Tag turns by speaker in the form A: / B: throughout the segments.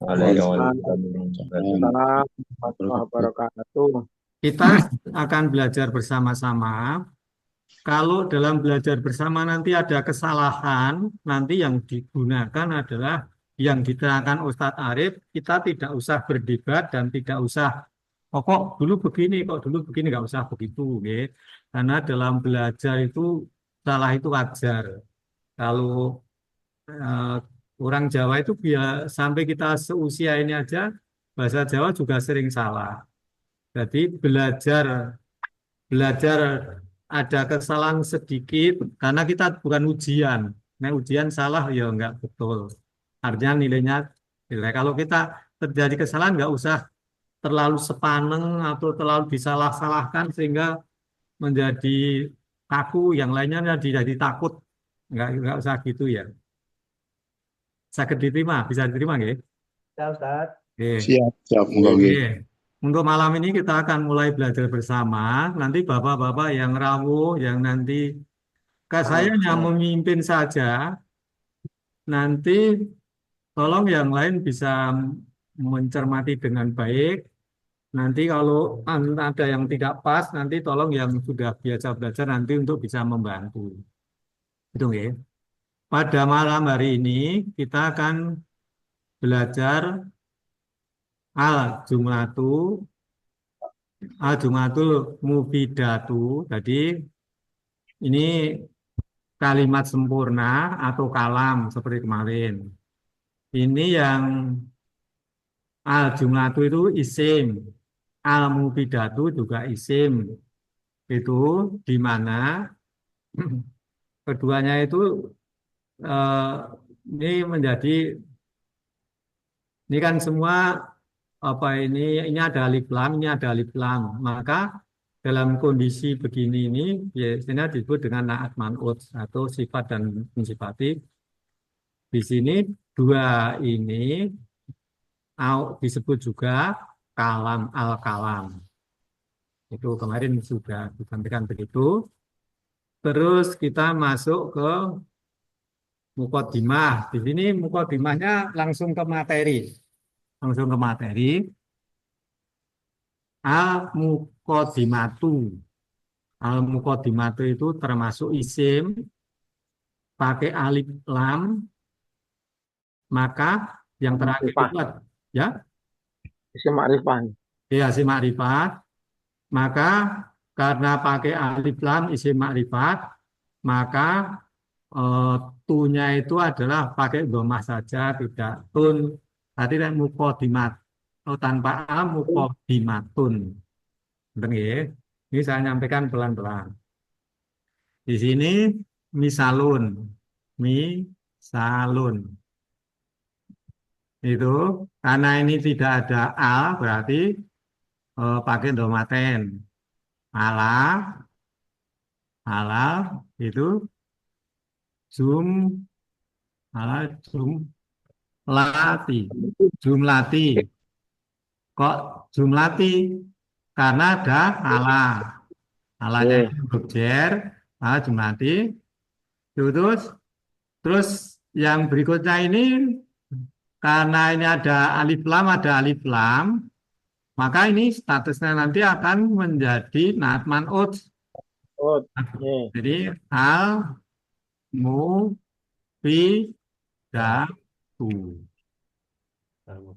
A: Waalaikumsalam
B: Waalaikumsalam
A: warahmatullahi
B: warahmatullahi
A: wabarakatuh.
C: Kita akan belajar bersama-sama. Kalau dalam belajar bersama nanti ada kesalahan, nanti yang digunakan adalah yang diterangkan Ustadz Arif, kita tidak usah berdebat dan tidak usah, oh kok dulu begini, kok dulu begini, nggak usah begitu. Nggih. Karena dalam belajar itu salah itu wajar. Kalau eh, orang Jawa itu biar sampai kita seusia ini aja, bahasa Jawa juga sering salah. Jadi belajar belajar ada kesalahan sedikit karena kita bukan ujian. Nah, ujian salah ya nggak betul. Artinya nilainya nilai. Kalau kita terjadi kesalahan nggak usah terlalu sepaneng atau terlalu disalah-salahkan sehingga menjadi kaku, yang lainnya jadi takut. Nggak usah gitu ya. Sakit diterima, bisa diterima nggak?
A: Ya Ustaz.
C: Oke.
B: siap siap
A: Oke.
B: Oke.
C: Oke. Untuk malam ini kita akan mulai belajar bersama. Nanti bapak-bapak yang rawuh, yang nanti saya hanya memimpin saja. Nanti tolong yang lain bisa mencermati dengan baik. Nanti kalau ada yang tidak pas, nanti tolong yang sudah biasa belajar nanti untuk bisa membantu. Itu ya. Pada malam hari ini kita akan belajar al-jumlatu, al-jumlatul mufidatu. Jadi ini kalimat sempurna atau kalam seperti kemarin. Ini yang al-jumlatu itu isim, al-mufidatu juga isim. Itu di mana keduanya itu eh, ini menjadi ini kan semua apa ini ada alif lam, ini ada alif lam. Maka dalam kondisi begini ini biasanya disebut dengan naat man'ut atau sifat dan sifatif. Di sini dua ini disebut juga kalam al-kalam. Itu kemarin sudah disampaikan begitu. Terus kita masuk ke mukodimah. Di sini mukodimahnya langsung ke materi. Langsung ke materi. Al-mukodimatu. Al-mukodimatu itu termasuk isim, pakai alif lam, maka yang terakhir
A: Ma'rifah.
C: itu ya,
A: Isim ma'rifah.
C: ya si makrifat. Maka karena pakai alif lam isim makrifat, maka eh, tunya itu adalah pakai domah saja, tidak tun. Tadi kan mukodimat. Oh, tanpa a mukodimatun. Betul ya? Ini saya nyampaikan pelan-pelan. Di sini misalun, misalun itu karena ini tidak ada al berarti pakai domaten. Ala, ala itu zoom, ala jumlati, jumlati. Kok jumlati? Karena ada ala. Alanya
A: Oke.
C: itu huruf jer, ala jumlati. Terus, terus yang berikutnya ini karena ini ada alif lam, maka ini statusnya nanti akan menjadi naat man'ut.
A: Oh, oke.
C: Jadi al mu fi da tu.
A: Hmm?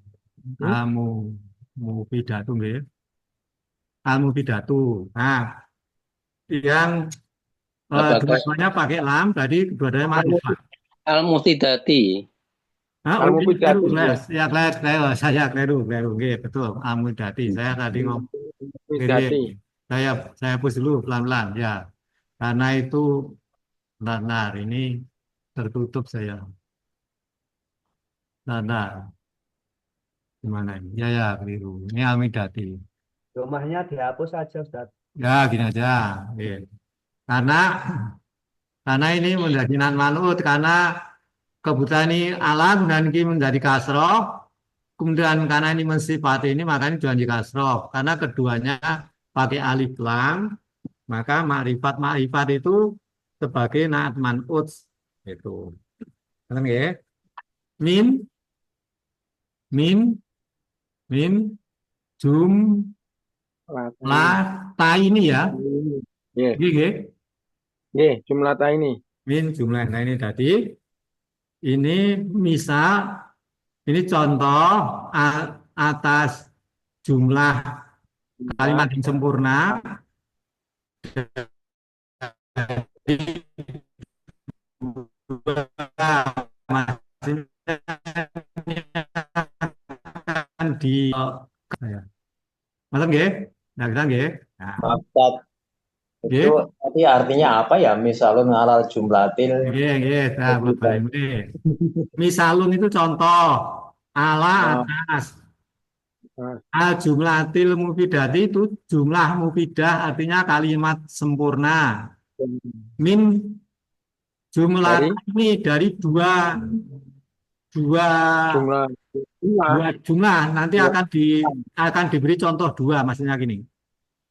C: Al mu fi da tu nggih. Al mu fi da tu. Nah, yang
B: Apakah
C: dua-duanya pakai lam, tadi dua-duanya makrifat.
B: al-muhtidati?
C: Nah, oh, ini kleru,
A: Al-Mufidatin ya.
C: Les. Ya, kleru, saya kleru, nggih, betul. Al mudati. Saya tadi ngomong kiri.
A: Mufidati.
C: Saya push dulu pelan-pelan, ya. Karena itu benar, ini tertutup saya. Benar, gimana ini? Ya, keliru. Ini Almidati.
A: Rumahnya dihapus saja Ustaz.
C: Ya, gini aja. Oke. Karena ini menjadi nan manut karena kebutuhan ini alam dan ini menjadi kasroh. Kemudian karena ini mensifati ini makanya jangan di kasroh. Karena keduanya pakai alif lam, maka makrifat itu sebagai naat manut itu. Paham ya? Min min min jumlah ini ya.
A: Nggih,
C: Nggih.
A: nggih, jumlah ini.
C: Min jumlah. Nah ini tadi ini misal ini contoh atas jumlah kalimat yang sempurna di Masa nggih? Nah, kita nggih. Nah,
D: Maksud
C: nggih.
D: itu nanti artinya apa ya? Misalun ngalal jumlatil.
C: Nggih. Nah, Bapak ini. Misalun itu contoh ala atas. Jumlatil mufidati itu jumlah mufidah artinya kalimat sempurna. Min jumlah ini dari dua jumlah nanti akan diberi contoh dua, maksudnya gini.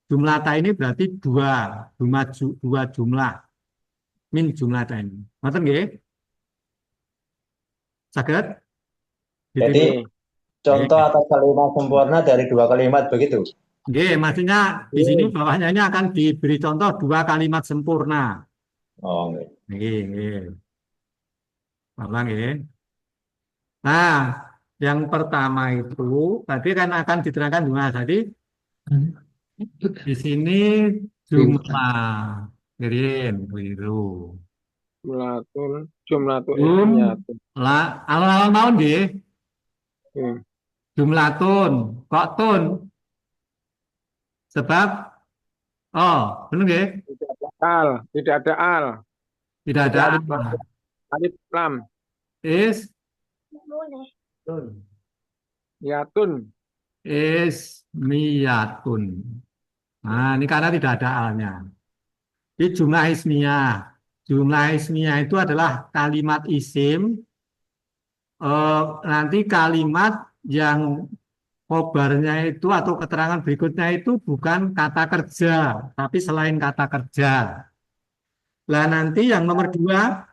C: Jumlah ini berarti dua jumlah. Min jumlah ini. Ngoten nggih? Saged?
D: Jadi contoh atas kalimat sempurna dari dua kalimat begitu.
C: Nggih, maksudnya di sini bawahnya ini akan diberi contoh dua kalimat sempurna.
D: Oh, nggih.
C: Nggih. Paham nggih? Nah, yang pertama itu tadi kan akan diterangkan jumlah tadi. Di sini jumlah keliru. Awal-awal mau nggih. Jumlatun, kok tun? Sebab benar nggih?
A: Tidak ada al.
C: Tidak ada
A: Alif lam. Yatun.
C: Ismiyatun. Nah, ini karena tidak ada alnya. Ini jumlah ismiyah. Jumlah ismiyah itu adalah kalimat isim. Nanti kalimat yang khobarnya itu atau keterangan berikutnya itu bukan kata kerja, tapi selain kata kerja. Lah nanti yang nomor dua,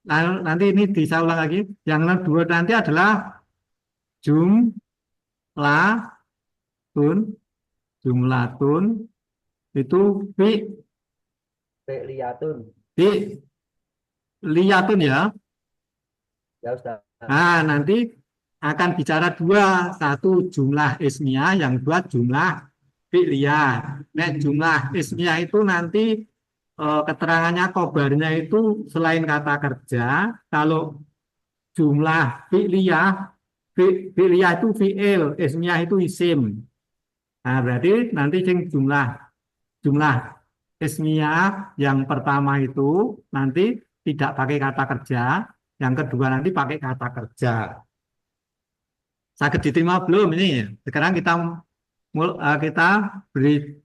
C: nanti ini bisa ulang lagi. Yang nomor dua nanti adalah jumlatun itu liyatun ya.
A: Ya, Ustaz.
C: Nah, nanti akan bicara dua, satu jumlah ismiyah, yang dua jumlah fi'liyah. Nah, jumlah ismiyah itu nanti keterangannya khobarnya itu selain kata kerja. Kalau jumlah fi'liyah itu fi'il, ismiyah itu isim. Nah, berarti nanti jumlah ismiyah yang pertama itu nanti tidak pakai kata kerja, yang kedua nanti pakai kata kerja. Sakit diterima belum ini? Sekarang kita beri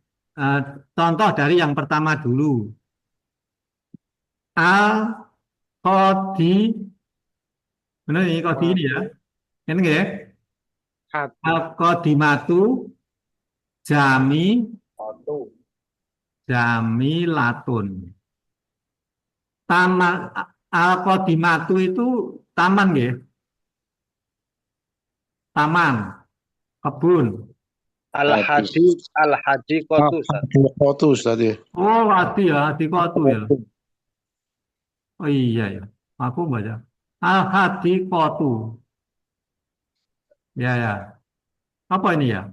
C: contoh dari yang pertama dulu. Al-Qadi, benar ini Qadi ini ya? Ini enggak? Al-Qadimatu Jamilatun. Taman Al-Qadimatu itu taman nggih? Taman, kebun.
E: Al-Hadiqatu tadi.
C: Oh, hadiqatu ya. Oh iya ya. Aku baca. Al-Hadiqatu. Ya. Apa ini ya?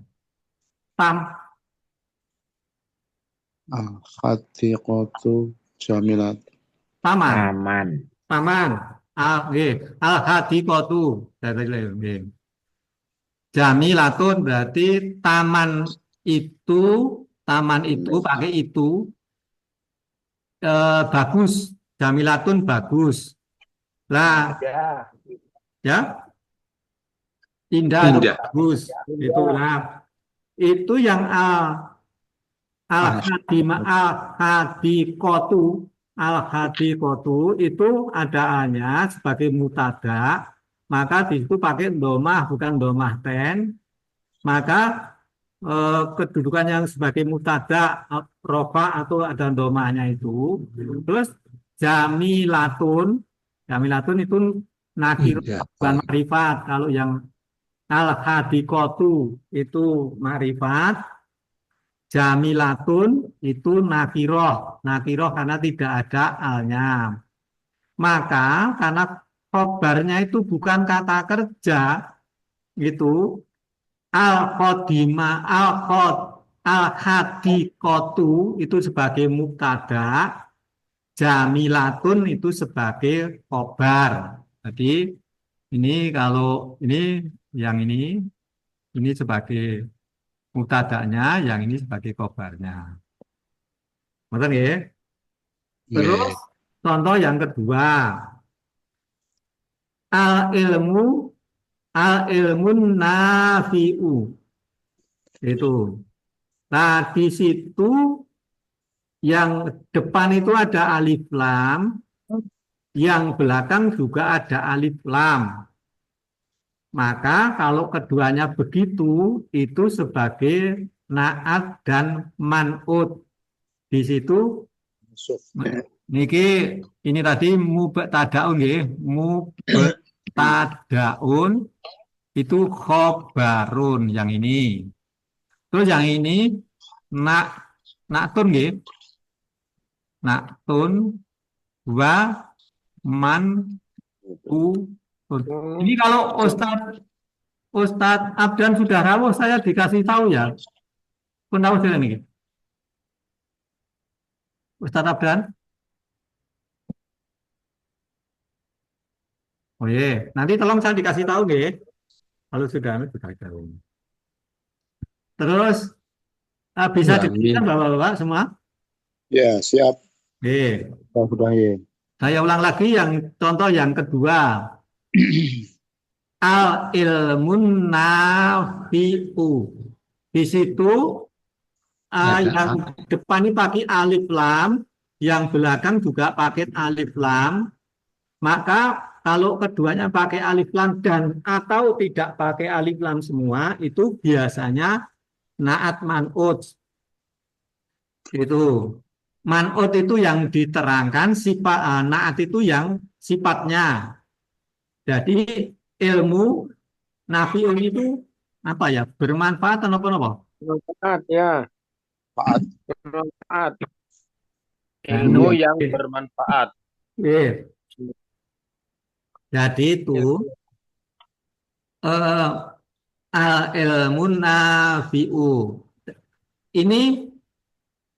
E: Al-Hadiqatu Jamilat.
C: Taman. Al-Hadiqatu. Jamilatun berarti taman itu pakai itu bagus. Jamilatun bagus. Lah, ya, indah. Bagus. Itu yang al-hadiqatu itu ada A-nya sebagai mutada. Maka di situ pakai domah bukan domah ten, maka kedudukan yang sebagai mutada rofa atau ada domahnya itu. Terus jamilatun itu nakir bukan makrifat. Kalau yang Al-hadiqatu itu ma'rifat, jamilatun itu nakiroh. Nakiroh karena tidak ada alnya. Maka karena khobarnya itu bukan kata kerja, itu al-khodima, al-hadiqatu itu sebagai mubtada, jamilatun itu sebagai khobar. Jadi ini kalau yang ini sebagai mubtada'nya, yang ini sebagai khobarnya. Betul ya? Terus contoh yang kedua, al-ilmu, al-ilmun nafi'u. Itu. Nah, di situ yang depan itu ada alif lam, yang belakang juga ada alif lam. Maka kalau keduanya begitu, itu sebagai naat dan man'ut. Di situ niki ini tadi mubtadaun nggih, mubtadaun itu khobarun yang ini. Terus yang ini naktun nggih. Naktun wa man'utun. Ini kalau Ustadz Abdan sudah rawuh, saya dikasih tahu ya. Pun tahu sudah nih. Ustadz Abdan. Oh iya, nanti tolong saya dikasih tahu nggih. Kalau sudah tahu. Terus bisa
E: Ya,
C: diberikan Bapak-bapak semua?
E: Ya, siap.
C: Oke.
E: Sudah, ya.
C: Saya ulang lagi yang contoh yang kedua. Al ilmun nafi'u. Di situ yang depan ini pakai alif lam, yang belakang juga pakai alif lam. Maka kalau keduanya pakai alif lam dan atau tidak pakai alif lam semua, itu biasanya naat man'ut. Itu. Man'ut itu yang diterangkan, sifat naat itu yang sifatnya. Jadi ilmu nafi'un itu apa ya? Bermanfaat atau apa?
A: Bermanfaat ya.
E: Pak.
A: Bermanfaat. Ilmu yang bermanfaat.
C: Jadi itu ilmu nafi'u.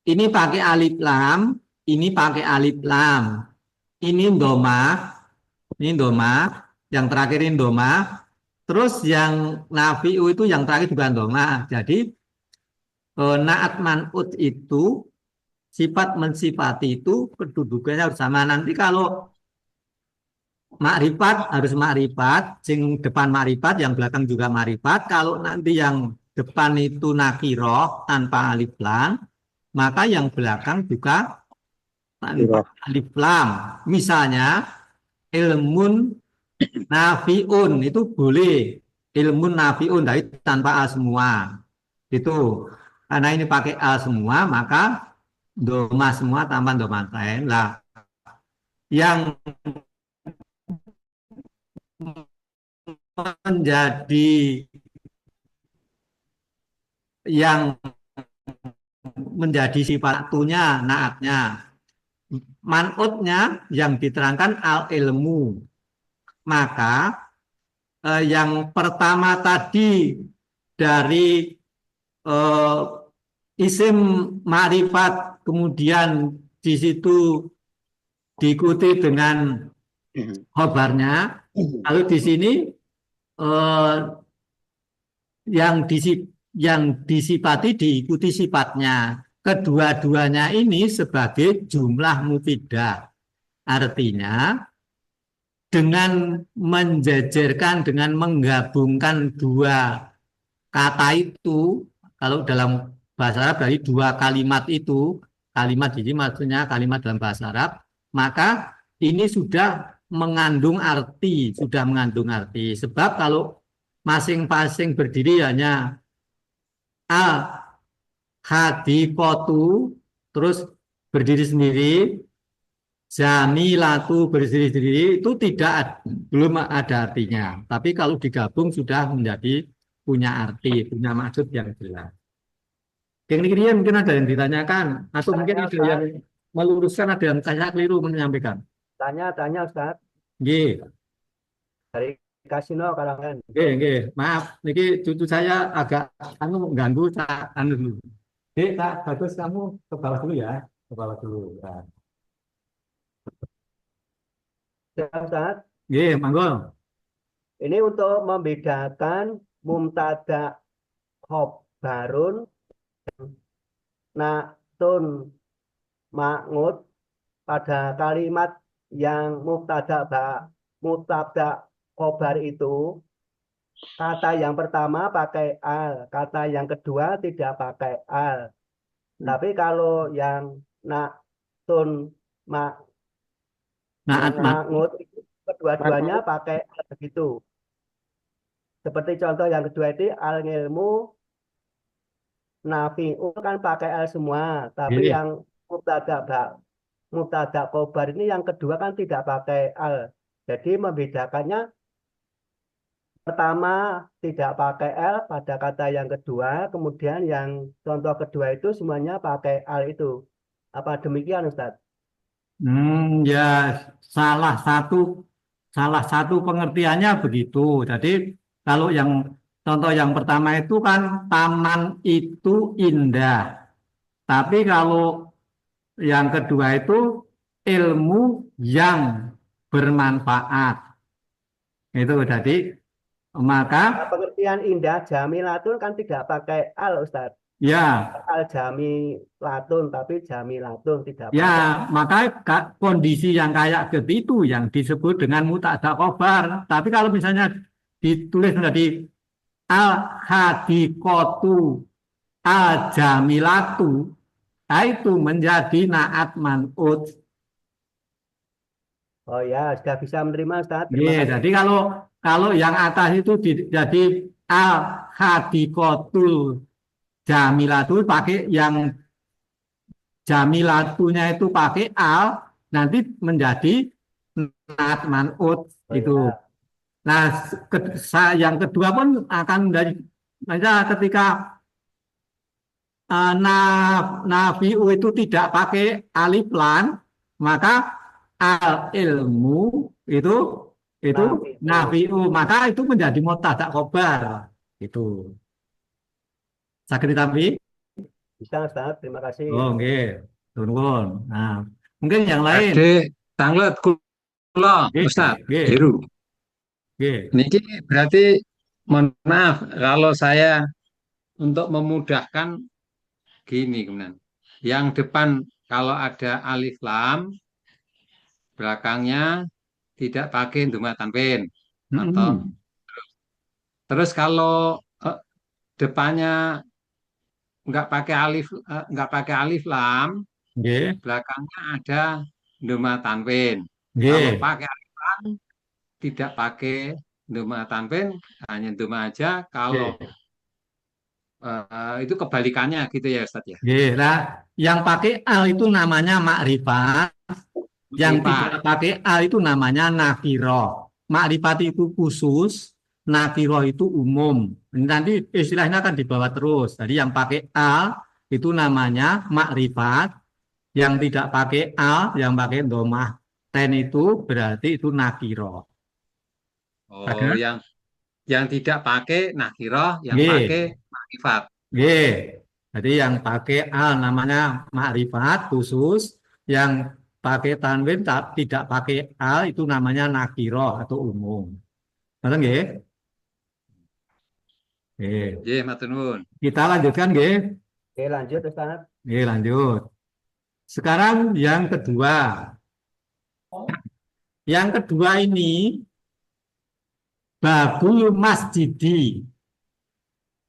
C: Ini pakai alif lam, ini pakai alif lam. Ini domah, yang terakhir ini domah. Terus yang nafi'u itu yang terakhir bukan domah. Jadi naat man'ut itu sifat mensifati itu kedudukannya harus sama. Nanti kalau makrifat harus makrifat, sing depan makrifat, yang belakang juga makrifat. Kalau nanti yang depan itu nakiroh tanpa alif lam, maka yang belakang juga tanpa alif lam. Misalnya ilmun nafi'un itu boleh, ilmun nafi'un dari tanpa a semua. Itu karena ini pakai a semua, maka doma semua tambah doma lain lah. Yang menjadi sifatunya naatnya, man'utnya yang diterangkan al ilmu. Maka yang pertama tadi dari isim ma'rifat, kemudian di situ diikuti dengan khobarnya. Lalu di sini yang disifati diikuti sifatnya. Kedua-duanya ini sebagai jumlah mufidah. Artinya dengan menjajarkan, dengan menggabungkan dua kata itu, kalau dalam bahasa Arab dari dua kalimat itu, kalimat ini maksudnya kalimat dalam bahasa Arab, maka ini sudah mengandung arti, Sebab kalau masing-masing berdiri hanya al-hadiqatu, terus berdiri sendiri, Jamilatu berdiri-diri itu belum ada artinya. Tapi kalau digabung sudah menjadi punya arti, punya maksud yang jelas. Kira-kira mungkin ada yang ditanyakan, atau mungkin ada yang meluruskan, ada yang saya keliru menyampaikan.
F: Tanya Ustaz
C: Nggih,
F: dari Kasino Karangan.
C: nggih. Maaf, niki cucu saya agak ganggu dulu. Kak Bagus, kamu ke bawah dulu ya, ke bawah dulu. Ya.
F: Ya, Ustaz,
C: Nggih, monggo.
F: ini untuk membedakan mubtada khobarun, na'tun ma'ngud pada kalimat yang mubtada khobar itu, kata yang pertama pakai al, kata yang kedua tidak pakai al. Tapi kalau yang na'tun ma'ngud kedua-duanya pakai al begitu. Seperti contoh yang kedua ini al ngilmu nafi'u kan pakai al semua, tapi
C: Iya.
F: yang mubtada khobar ini yang kedua kan tidak pakai al. Jadi membedakannya pertama tidak pakai al pada kata yang kedua, kemudian yang contoh kedua itu semuanya pakai al itu. Apa demikian Ustaz?
C: Ya salah satu pengertiannya begitu. Jadi kalau yang contoh yang pertama itu kan taman itu indah. Tapi kalau yang kedua itu ilmu yang bermanfaat. Itu jadi maka
F: Pengertian indah jamilatun kan tidak pakai al Ustaz.
C: ya
F: Al jamilatun tapi jamilatun tidak pakai.
C: ya, maka kondisi yang kayak gitu yang disebut dengan mubtada khobar. Tapi kalau misalnya ditulis menjadi al hadiqatu al jamilatu, nah itu menjadi naat man'ut.
F: Oh ya, sudah bisa menerima Ustaz. Terima
C: Iya,
F: kasih.
C: jadi kalau yang atas itu jadi al hadiqatul jamilatu pakai yang jamilatunya itu pakai al, nanti menjadi naat man'ut
F: Oh,
C: itu.
F: ya.
C: Nah, yang kedua pun akan menjadi ketika nafi'u itu tidak pakai alif lam, maka al ilmu itu nafi'u, maka itu menjadi mubtada khobar itu. Sakit ditambahi?
F: Bisa Ustaz, terima kasih.
C: Oh, nggih. Turun. Nah, mungkin yang lain.
B: Ade tanglet kula
C: Nggih,
B: Ustaz
C: nggih,
B: Heru.
C: nggih.
B: Niki berarti mohon maaf kalau saya untuk memudahkan gini kemudian. Yang depan kalau ada alif lam, belakangnya tidak pakai doma tanwin atau terus kalau depannya nggak pakai alif lam,
C: Nggih,
B: belakangnya ada doma tanwin.
C: nggih.
B: Kalau pakai alif lam tidak pakai doma tanwin, hanya doma aja. Kalau itu kebalikannya gitu ya Ustaz ya.
C: Nggih. Nah, yang pakai al itu namanya makrifat, yang tidak pakai al itu namanya nakiro. Makrifat itu khusus, nakiro itu umum. Nanti istilahnya akan dibawa terus. Jadi yang pakai al itu namanya makrifat, yang tidak pakai al, yang pakai domah ten itu berarti itu nakiro.
B: Oh,
C: Ada?
B: yang tidak pakai nakiro, yang
C: Nggih.
B: pakai makrifat.
C: Nggih. Jadi yang pakai al namanya makrifat khusus, yang pakai tanwin tidak pakai al itu namanya nakiro atau umum. Betul nggih? Nggih.
B: Nggih, matur nuwun.
C: Kita lanjutkan nggih.
F: Oke, lanjut Ustaz.
C: Nggih, lanjut. Sekarang yang kedua. Yang kedua ini babul masjidi.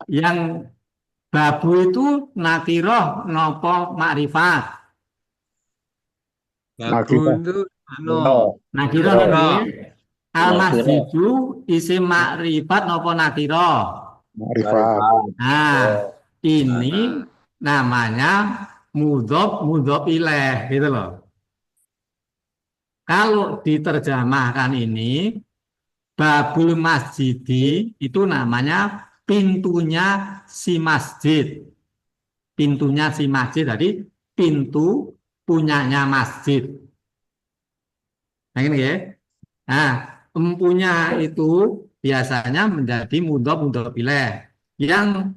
C: Yang babu itu nakiroh nopo makrifat.
B: Babu itu
C: Nakiroh
B: Nakiro.
C: nggih. Al masjidu isim makrifat nopo nakiroh.
E: Makrifat.
C: Nah, ini namanya mudhof ilaih gitu loh. Kalau diterjemahkan ini, babul masjidi itu namanya pintunya si masjid. Pintunya si masjid, jadi pintu punyanya masjid. Nah, ini ya. Nah, empunya itu biasanya menjadi mudhof ilaih. Yang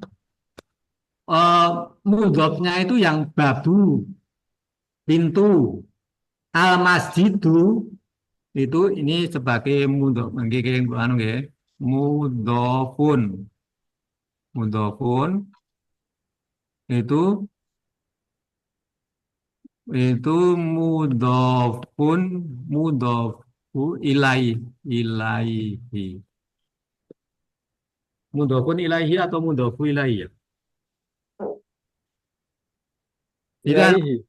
C: mudhofnya itu yang babu, pintu. Al masjidu itu ini sebagai mudhof, mudhofun itu mudhofu ilaihi. Mudhofun ilaihi atau mudhofu ilaihi ya? Itu kan,
A: Ilaihi.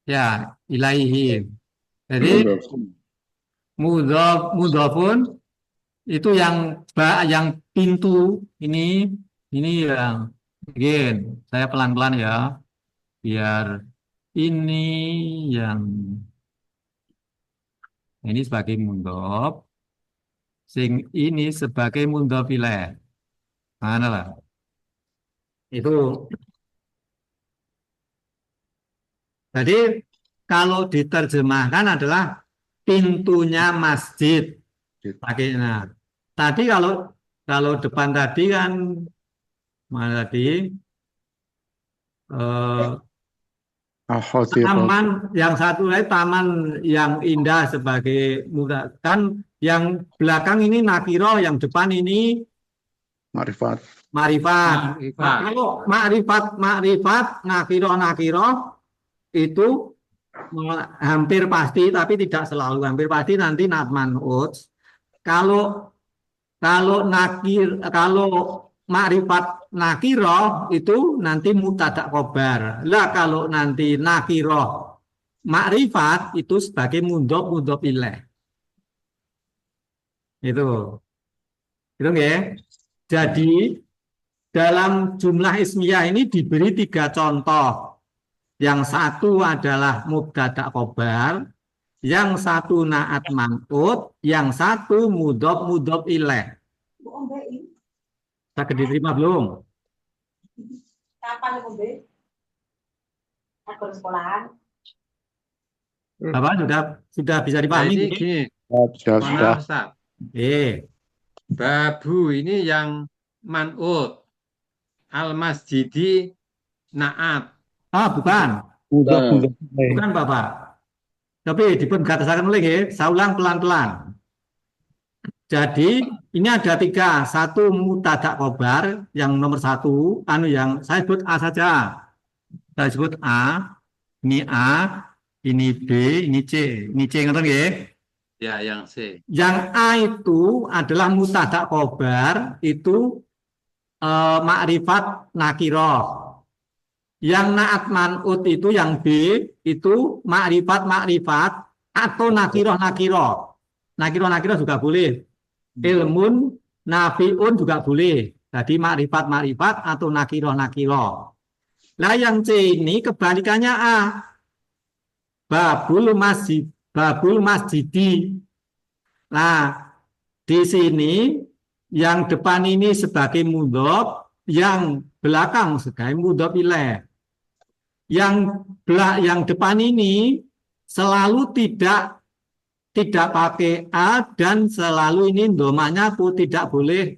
C: ya, ilaihi. Jadi mudhofun itu yang pintu ini yang again saya pelan-pelan ya biar ini yang ini sebagai mudhof, sing ini sebagai mudhof ilaih. Mana lah? Itu. Jadi kalau diterjemahkan adalah pintunya masjid. Nah, tadi kalau depan tadi kan mana tadi? Taman yang satu lagi taman yang indah sebagai mudah kan yang belakang ini nakiro, yang depan ini
E: Ma'rifat.
C: Nah, kalau makrifat nakiro itu hampir pasti, tapi tidak selalu hampir pasti nanti not man'ut. Kalau makrifat nakiro itu nanti mubtada khobar. Lah kalau nanti nakiro makrifat itu sebagai mudhof ilaih. Itu ya. Jadi dalam jumlah ismiyah ini diberi 3 contoh. Yang satu adalah mubtada khobar, yang satu naat man'ut, yang satu mudhof ilaih. Saya diterima belum?
G: Kapan ngombe? Aku sekolahan.
C: Bapak sudah bisa dipahami?
B: Jadi gini,
E: Sudah.
B: Ustaz.
C: Babu
B: ini yang man'ut, al masjidi naat.
C: bukan Bapak. Tapi dipun katakan oleh ya, saya ulang pelan-pelan. Jadi ini ada 3, satu mubtada khobar, yang nomor 1, yang saya sebut A saja. Saya sebut A, ini A, ini B, ini C ngerti ya?
B: Ya, yang C.
C: Yang A itu adalah mubtada khobar, itu makrifat nakiro. Yang naat man'ut itu yang B itu makrifat atau nakiro. Nakiro juga boleh. Ilmun nafiun juga boleh. Jadi makrifat atau nakiro. Nah yang C ini kebalikannya A. Babul masjidi. Nah di sini yang depan ini sebagai mudhof, yang belakang sebagai mudhof ilaih. Yang depan ini selalu tidak pakai A, dan selalu ini domanya tidak boleh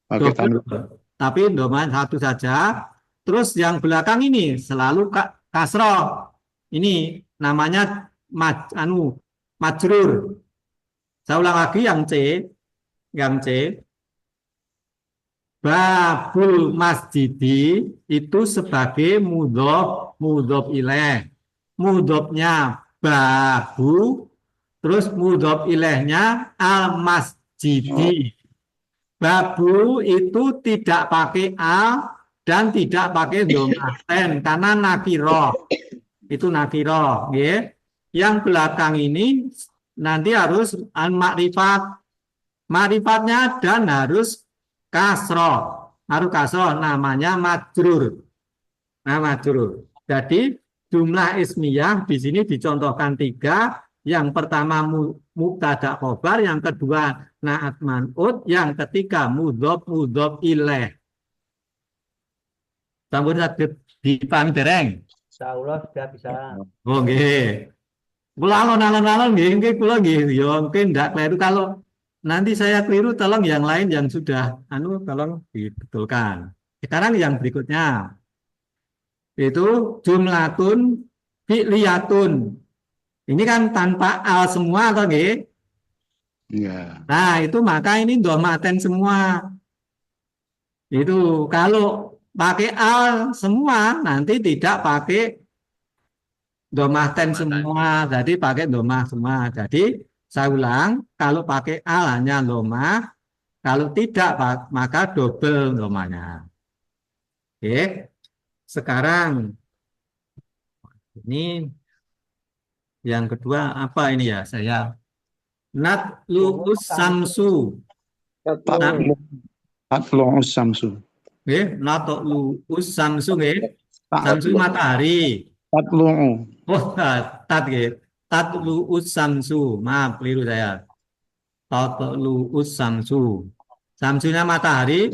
C: double, tapi domanya satu saja. Terus yang belakang ini selalu kasroh. Ini namanya majrur. Saya ulang lagi yang C. Babul masjidi itu sebagai mudhof ilaih. Mudhofnya babu, terus mudhof ilaihnya al masjidi. Babu itu tidak pakai a dan tidak pakai domaten karena nakiro. Itu nakiro, ya. Yang belakang ini nanti harus makrifat. Makrifatnya dan harus kasroh, namanya majrur. Nah, majrur. Jadi jumlah ismiyah di sini dicontohkan 3, Yang pertama mubtada khobar, yang kedua naat man'ut, yang ketiga mudhof ilaih. Sampun saged dipahami dereng?
F: Insya Allah sudah bisa.
C: Oh nggih. Kula alon-alon nggih kula nggih ya mungkin ndak keliru kalau nanti saya keliru tolong yang lain yang sudah tolong dibetulkan. Sekarang yang berikutnya itu jumlatun fi'liyatun. Ini kan tanpa al semua atau nggih?
E: Ya.
C: Nah, itu maka ini domaten semua. Itu kalau pakai al semua nanti tidak pakai domaten semua, jadi pakai domah semua. Jadi saya ulang, kalau pakai al hanya domah, kalau tidak maka double domahnya. Oke, sekarang ini yang kedua apa ini ya saya natlu'us samsu.
E: Tatlu'u samsu.
C: Nggih, natlu'us samsu nggih. Samsu matahari.
E: Tatlu'u.
C: Oh, tat nggih. Tatlu'us samsu. Maaf, keliru saya. Tatlu'us samsu. Samsunya matahari.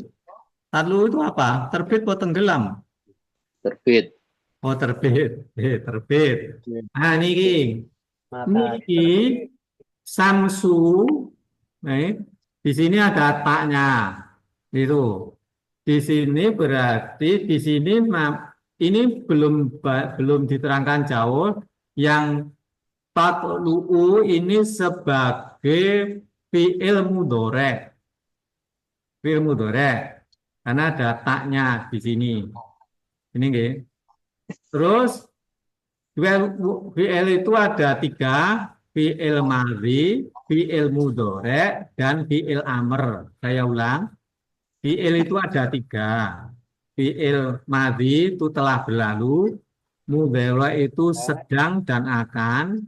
C: Tatlu itu apa? Terbit atau tenggelam?
D: Terbit.
C: Oh, terbit. Terbit. Nah, ini
F: Matahari
C: samsu. Di sini ada taknya. Itu. Di sini berarti di sini ini belum diterangkan jauh. Yang tatlu'u ini sebagai fi'il mudhari'. Fi'il mudhari'. Karena ada taknya di sini. Ini nggih. Terus fi'il itu ada 3, fi'il madhi, fi'il mudhari', dan fi'il amr. Saya ulang. Fi'il itu ada 3. Fi'il madhi itu telah berlalu. Mudhari' itu sedang dan akan.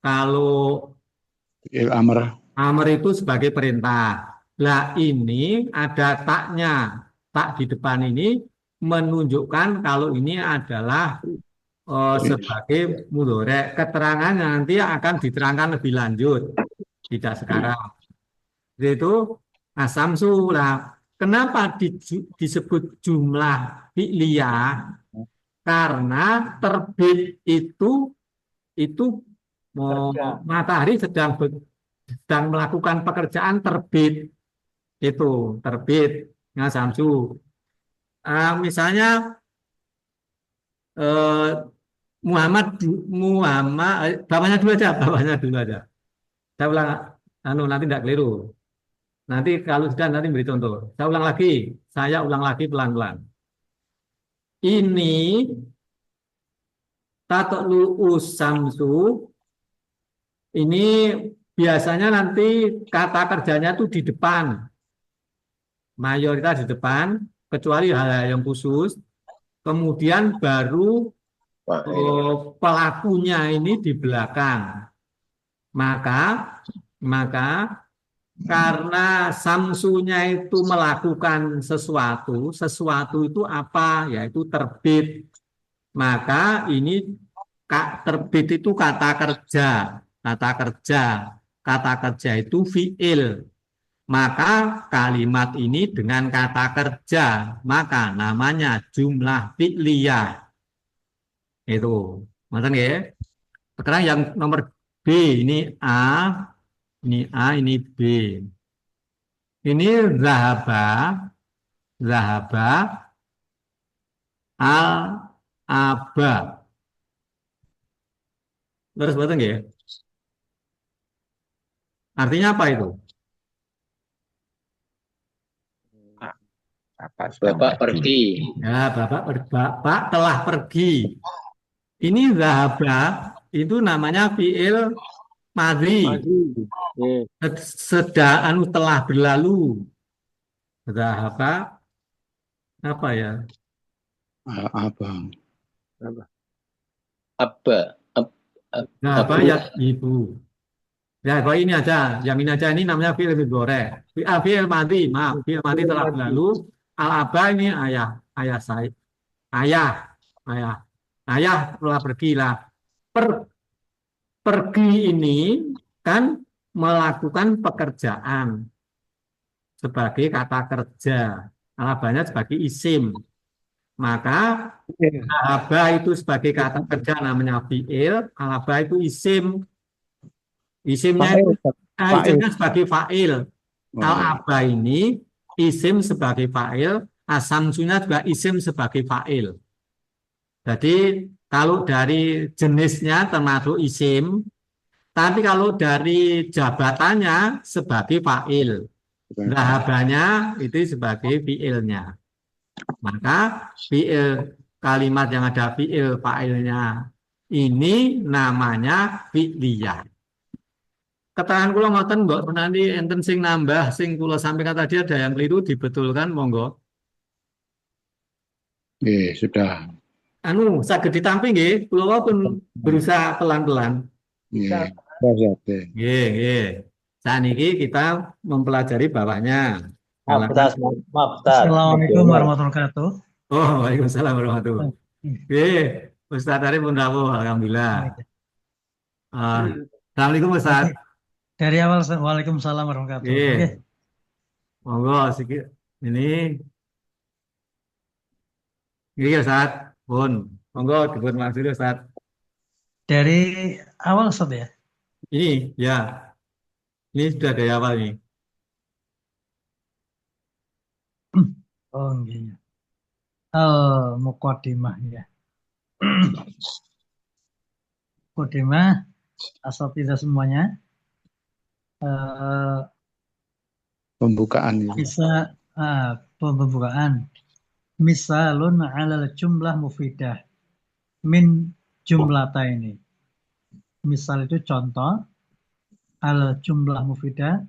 C: Kalau
E: Fi'il amr.
C: amr itu sebagai perintah. Lah ini ada taknya. Tak di depan ini menunjukkan kalau ini adalah sebagai mudhari'. Keterangannya nanti akan diterangkan lebih lanjut. Tidak sekarang. Itu asamsu lah. Kenapa disebut jumlah fi'liyah? Karena terbit itu matahari sedang melakukan pekerjaan terbit. Itu terbit. Nah, samsu. Misalnya Muhammad bapaknya dulu aja. Saya ulang, nanti tidak keliru. Nanti kalau sudah nanti beri contoh. Saya ulang lagi pelan-pelan. Ini tatlu'u samsu. Ini biasanya nanti kata kerjanya itu di depan. Mayoritas di depan, kecuali hal-hal yang khusus. Kemudian baru pelakunya ini di belakang. Maka karena samsunya itu melakukan sesuatu itu apa? Yaitu terbit. Maka ini terbit itu kata kerja. Kata kerja itu fi'il. Maka kalimat ini dengan kata kerja, maka namanya jumlah fi'liyah. Itu. Maksudnya ya. Sekarang yang nomor B, ini A, ini B. Ini zahaba, al-aba. Terus betul nggak ya? Artinya apa itu?
D: Bapak pergi.
C: Ya, Bapak telah pergi. Ini zahaba, itu namanya fi'il madhi. Telah berlalu. Zahaba apa ya? Zahaba ya ibu. Ya, kalau ini aja, yang ini aja ini namanya fi'il mudhari'. Fi'il madhi, maaf, fi'il madhi telah berlalu. Al-aba ini ayah saya. Ayah telah pergilah. pergi ini kan melakukan pekerjaan sebagai kata kerja. Alabanya sebagai isim. Maka
E: Iya.
C: alaba itu sebagai kata kerja namanya fi'il, alaba itu isim. Isimnya itu
E: Fa'il, Ustaz. Fa'il.
C: isimnya sebagai fa'il.
E: Oh
C: Kalau
E: iya.
C: aba ini isim sebagai fa'il, asamsunya juga isim sebagai fa'il. Jadi kalau dari jenisnya termasuk isim, tapi kalau dari jabatannya sebagai fa'il. Zahabanya itu sebagai fi'ilnya. Maka fi'il kalimat yang ada fi'il fa'ilnya ini namanya fi'liyah. Keterangan kula ngoten mbok nanti enten sing nambah sing kula sampaikan tadi ada yang keliru dibetulkan monggo.
E: Iya, sudah.
C: Anu saged ditampi nggih, kula pun berusaha pelan-pelan.
E: Iya.
F: Bisa.
E: Ustaz. Iya.
C: Nggih, nggih. Saat ini kita mempelajari bawahnya.
D: Maaf,
C: Halaman.
D: Ustaz. Maaf, Ustaz.
H: Assalamualaikum warahmatullahi wabarakatuh.
C: Oh, waalaikumsalam warahmatullahi wabarakatuh. Nggih, Ustaz Arif pun rawuh, alhamdulillah. Assalamualaikum Ustaz.
H: Dari awal, waalaikumsalam warahmatullahi wabarakatuh.
C: Nggih.
H: Oke.
C: Monggo sedikit ini. Nggih Ustaz. Pun. Monggo dipun maksud Ustaz.
H: Dari awal Ustaz ya.
C: Ini ya. Ini sudah dari awal nih.
H: Oh, iya. Muqaddimah ya. Muqaddimah asal tidak semuanya.
E: Pembukaan.
H: Bisa pembukaan. Misalun alal jumlah mufidah min jumlata ini. Misal itu contoh al jumlah mufidah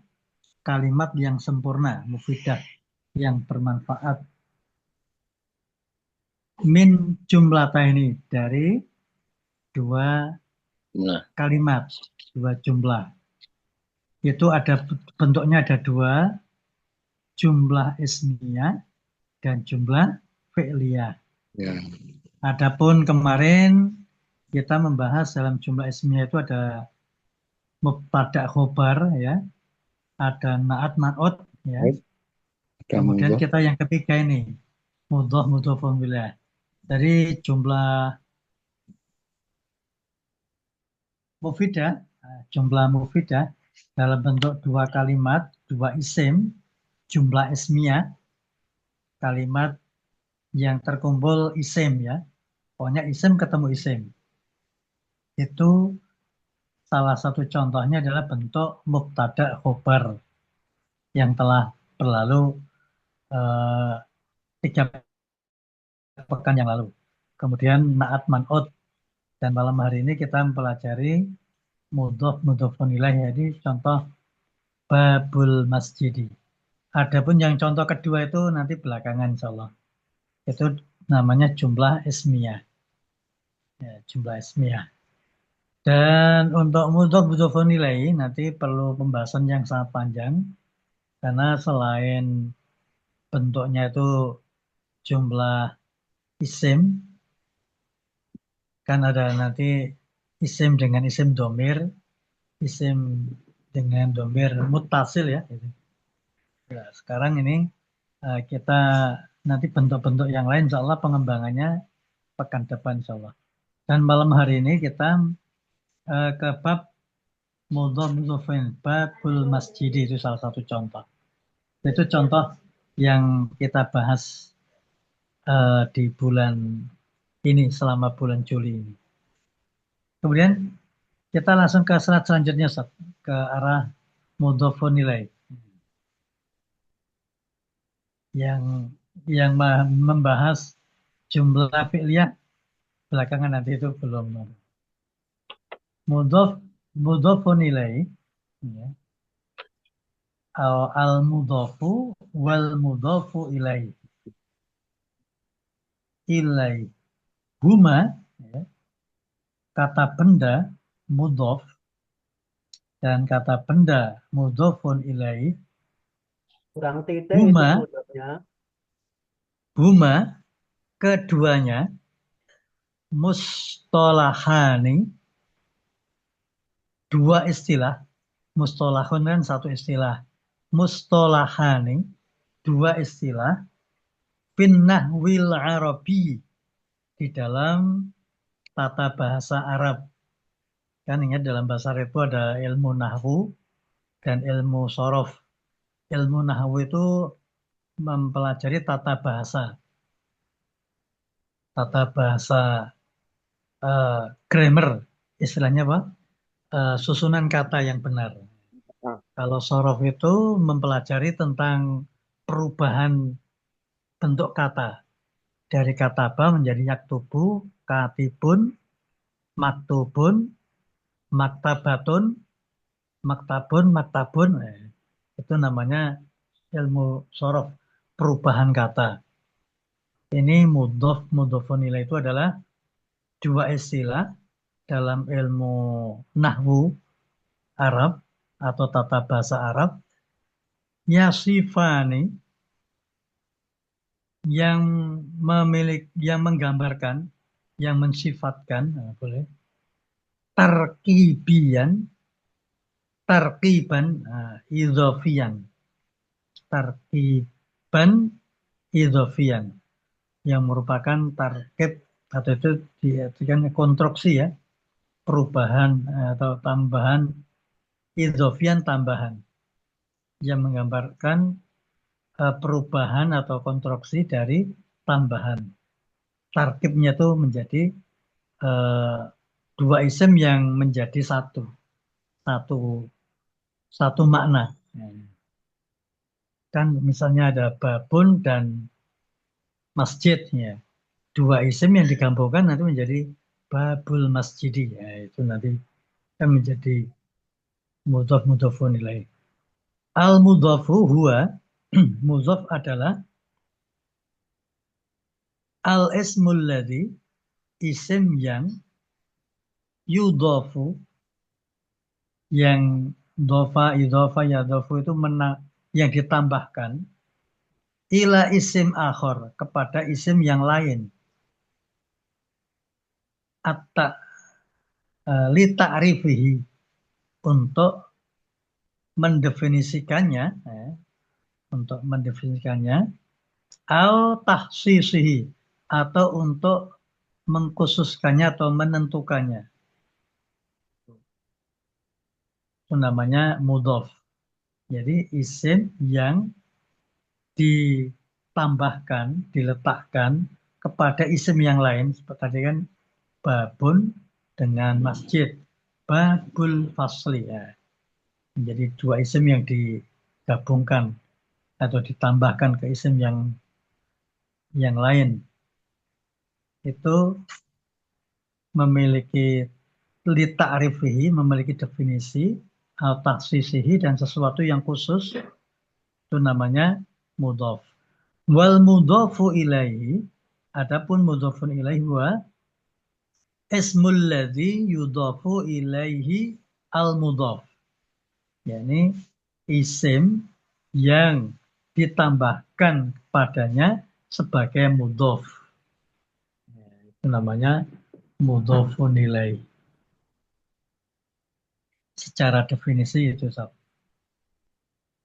H: kalimat yang sempurna, mufidah yang bermanfaat. Min jumlata ini dari dua kalimat, dua jumlah. Itu ada bentuknya ada dua, jumlah ismiyah dan jumlah fi'liyah.
E: Ya.
H: Adapun kemarin kita membahas dalam jumlah ismiyah itu ada mubtada khobar ya, ada naat man'ut ya. Kemudian kita yang ketiga ini mudhof mudhofun ilaih. Dari jumlah mufidah dalam bentuk dua kalimat, dua isim, jumlah ismiyah, kalimat yang terkumpul isim ya. Pokoknya isim ketemu isim. Itu salah satu contohnya adalah bentuk mubtada khobar yang telah berlalu 3 pekan yang lalu. Kemudian naat man'ut, dan malam hari ini kita mempelajari mudhof mudhofun ilaih, jadi contoh babul masjidi. Adapun yang contoh kedua itu nanti belakangan insyaallah. Itu namanya jumlah ismiyah. Ya, jumlah ismiyah. Dan untuk mudhof mudhofun ilaih nanti perlu pembahasan yang sangat panjang karena selain bentuknya itu jumlah isim, kan ada nanti isim dengan isim domir, isim dengan domir mutasil ya. Nah, sekarang ini kita nanti bentuk-bentuk yang lain insya Allah pengembangannya pekan depan insya Allah. Dan malam hari ini kita ke bab mudhof mudhofin, babul masjidi, itu salah satu contoh. Itu contoh yang kita bahas di bulan ini, selama bulan Juli ini. Kemudian kita langsung ke slide selanjutnya, Ustaz, ke arah mudhofun ilaih. Yang membahas jumlah fi'liyah belakangan nanti itu belum. Mudhofun ilaih ya. Al mudhofu wal mudhofu ilaih. Ilaih huma ya. Kata benda mudhof dan kata benda mudhofun ilaih
F: Kurang titik
H: huma,
F: itu mudhofnya.
H: huma keduanya mustalahani dua istilah, mustalahun kan satu istilah, mustalahani dua istilah, fin nahwil arabi di dalam tata bahasa Arab. Kan ingat dalam bahasa Arab itu ada ilmu nahwu dan ilmu sorof. Ilmu nahwu itu mempelajari tata bahasa grammar, istilahnya apa? Susunan kata yang benar. Kalau sorof itu mempelajari tentang perubahan bentuk kata dari kataba menjadi yaktubu, katibun, maktubun, maktabatun, maktabun. Itu namanya ilmu sorof, perubahan kata. Ini mudhof, mudhofun ilaih itu adalah dua istilah dalam ilmu nahwu Arab atau tata bahasa Arab, yasifani yang menggambarkan, yang mensifatkan, boleh, tarkiban, idhofian, tarkiban idhofian, yang merupakan tarkib atau itu diartikan konstruksi ya, perubahan atau tambahan, idhofian tambahan, yang menggambarkan perubahan atau konstruksi dari tambahan. Tarkibnya itu menjadi dua isim yang menjadi satu makna. Kan misalnya ada babun dan masjid, ya. Dua isim yang digabungkan nanti menjadi babul masjidi. Ya, itu nanti kan menjadi mudhof mudhofun ilaih. Al mudhofu huwa mudhof adalah al ismul ladzi, isim yang yudhofu, yang idhofa yadhofu itu yang ditambahkan, ila isim akhor, kepada isim yang lain, li ta'rifihi, untuk mendefinisikannya, al tahsisihi, atau untuk mengkhususkannya atau menentukannya. Itu namanya mudhof. Jadi isim yang ditambahkan, diletakkan kepada isim yang lain. Seperti tadi kan babun dengan masjid, babul fasli, ya. Menjadi dua isim yang digabungkan atau ditambahkan ke isim yang lain. Itu memiliki li ta'rifihi, memiliki definisi, al takhsisihi, dan sesuatu yang khusus, itu namanya mudhof. Wal mudhofu ilaihi, adapun mudhofun ilaihi wa ismul ladzi yudhofu ilaihi al mudhof, yakni isim yang ditambahkan kepadanya sebagai mudhof. Itu namanya mudhofun ilaihi. Secara definisi itu, Sob.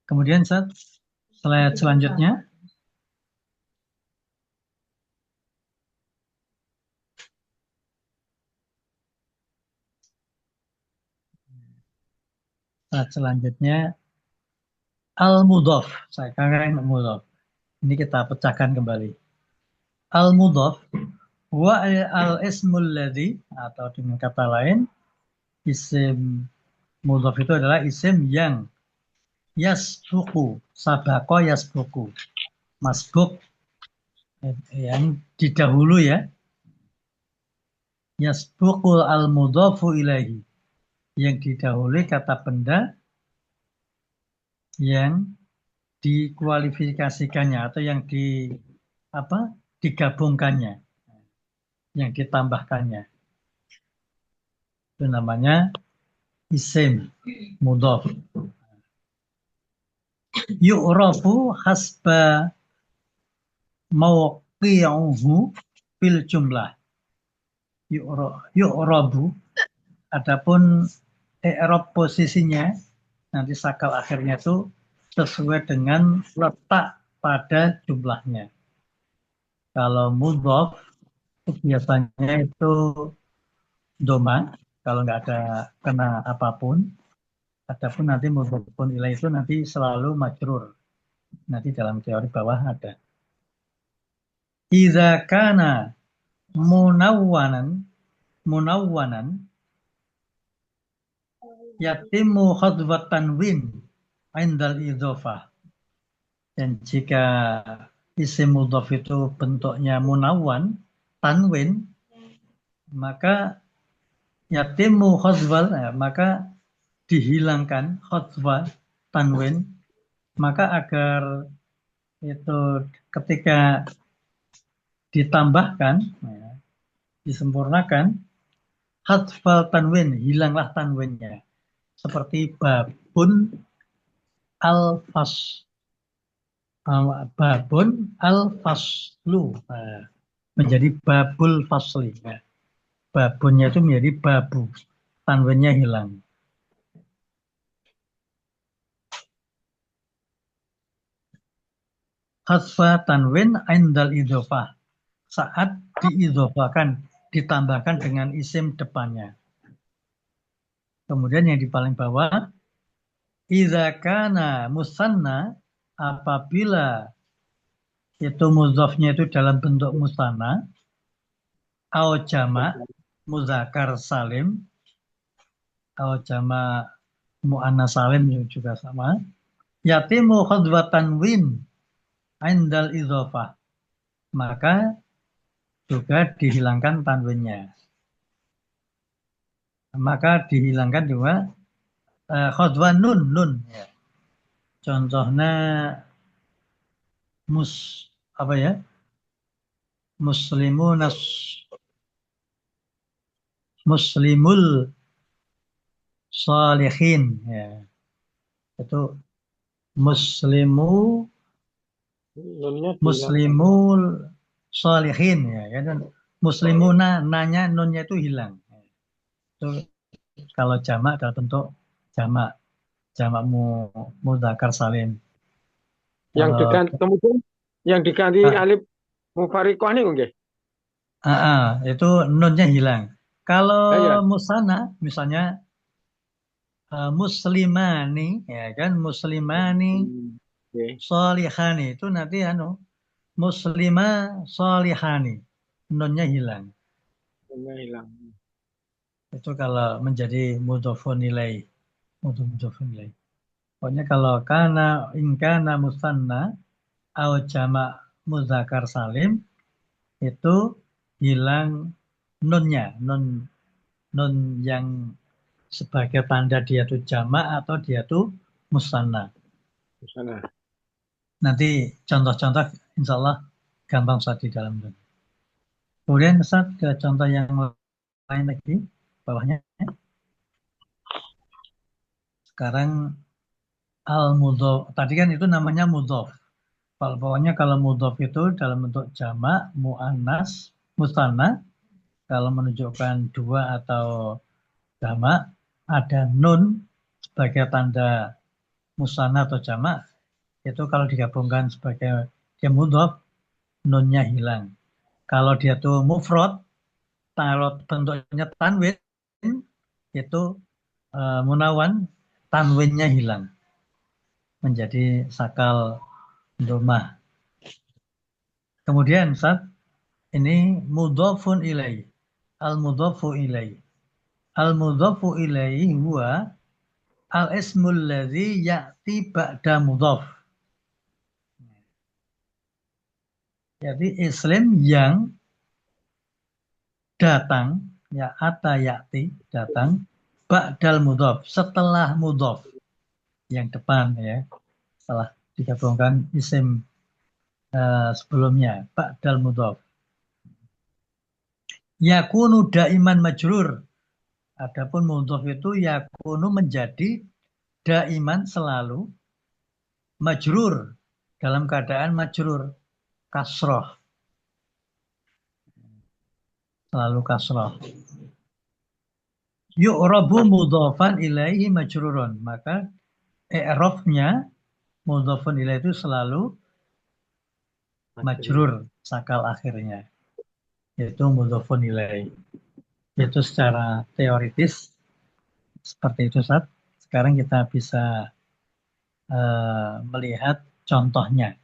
H: Kemudian slide selanjutnya. Slide selanjutnya al-mudhof. Saya katakan mudhof. Ini kita pecahkan kembali. Al-mudhof wa al-ismul ladzi, atau dengan kata lain, isim mudhof itu adalah isim yang yasbuku, sabako yasbuku, masbuk, yang didahulu, ya. Yasbukul al-mudhofu ilaihi, yang didahului kata benda yang dikualifikasikannya atau yang digabungkannya, yang ditambahkannya. Itu namanya isim mudhof. Yu'rafu hasba mawqi'uhu fil jumlah. Yu'rabu, adapun i'rab posisinya nanti sakal akhirnya itu sesuai dengan letak pada jumlahnya. Kalau mudhof itu biasanya itu doma, kalau nggak ada kena apapun. Adapun nanti mudhofun ilaih itu nanti selalu majrur. Nanti dalam teori bawah ada. Idza kana munawwanan yatimu khadwat tanwin indal idhofah. Dan jika isim mudhof itu bentuknya munawwan, tanwin, maka yatimu khadwal, maka dihilangkan khadwa tanwin, maka agar itu ketika ditambahkan, disempurnakan, hadfal tanwin, hilanglah tanwinnya. Seperti babun al-fas. Babun al-faslu. Menjadi babul fasli. Babunnya itu menjadi babu. Tanwinnya hilang. Hadfa tanwin indal idhofah. Saat diidhofakan, ditambahkan dengan isim depannya. Kemudian yang di paling bawah, idza kana musanna, apabila itu mudhofnya itu dalam bentuk musanna, au jama' muzakkar salim, au jama' muannas salim juga sama, yatimu khadwa tanwin indal idhofah. Maka juga dihilangkan tanwinnya. Maka dihilangkan juga khadwa nun. Ya. Contohnya muslimul salihin, ya. Itu muslimul salihin, ya kan. Muslimuna, nanya nunnya itu hilang. Itu kalau jamak dalam bentuk jamak mudzakkar salim.
A: Kemudian yang diganti alif mufariqah ini nggih.
H: Itu nunnya hilang. Kalau musanna misalnya muslimani, ya kan, muslimani sholihani, itu nanti muslimah sholihani, nunnya hilang. Itu kalau menjadi mudhofun ilaih. Pokoknya kalau in kana musanna au jama' mudzakkar salim, itu hilang nunnya, nun yang sebagai tanda dia itu jamak atau dia itu musanna. Nanti contoh-contoh insya Allah gampang Ustaz di dalam itu. Kemudian Ustaz ke contoh yang lain lagi bawahnya. Sekarang al-mudhof. Tadi kan itu namanya mudhof. Pokoknya kalau mudhof itu dalam bentuk jamak, muannas, musanna. Kalau menunjukkan dua atau jamak, ada nun sebagai tanda musanna atau jamak. Itu kalau digabungkan sebagai dia mudhof, nunnya hilang. Kalau dia tuh mufrad, kalau bentuknya tanwin, itu munawan, tanwinnya hilang. Menjadi sakal domah. Kemudian ini mudhofun ilaih. Al-mudhofu ilaih. Al-mudhofu ilaih huwa al-ismul ladzi ya'ti ba'da mudhof. Jadi isim yang datang, ya ata ya'ti, datang ba'dal mudhof, setelah mudhof yang depan, ya, setelah digabungkan isim sebelumnya, ba'dal mudhof. Yakunu daiman majrur. Adapun mudhof itu yakunu menjadi daiman selalu, majrur dalam keadaan majrur, kasroh. Selalu kasroh. yu'rabu mudhafan ilaihi majrurun. Maka i'rabnya mudhafun ilaihi itu selalu majrur sakal akhirnya, yaitu mudhafun ilaihi. Itu secara teoritis seperti itu, Ustaz. Sekarang kita bisa melihat contohnya.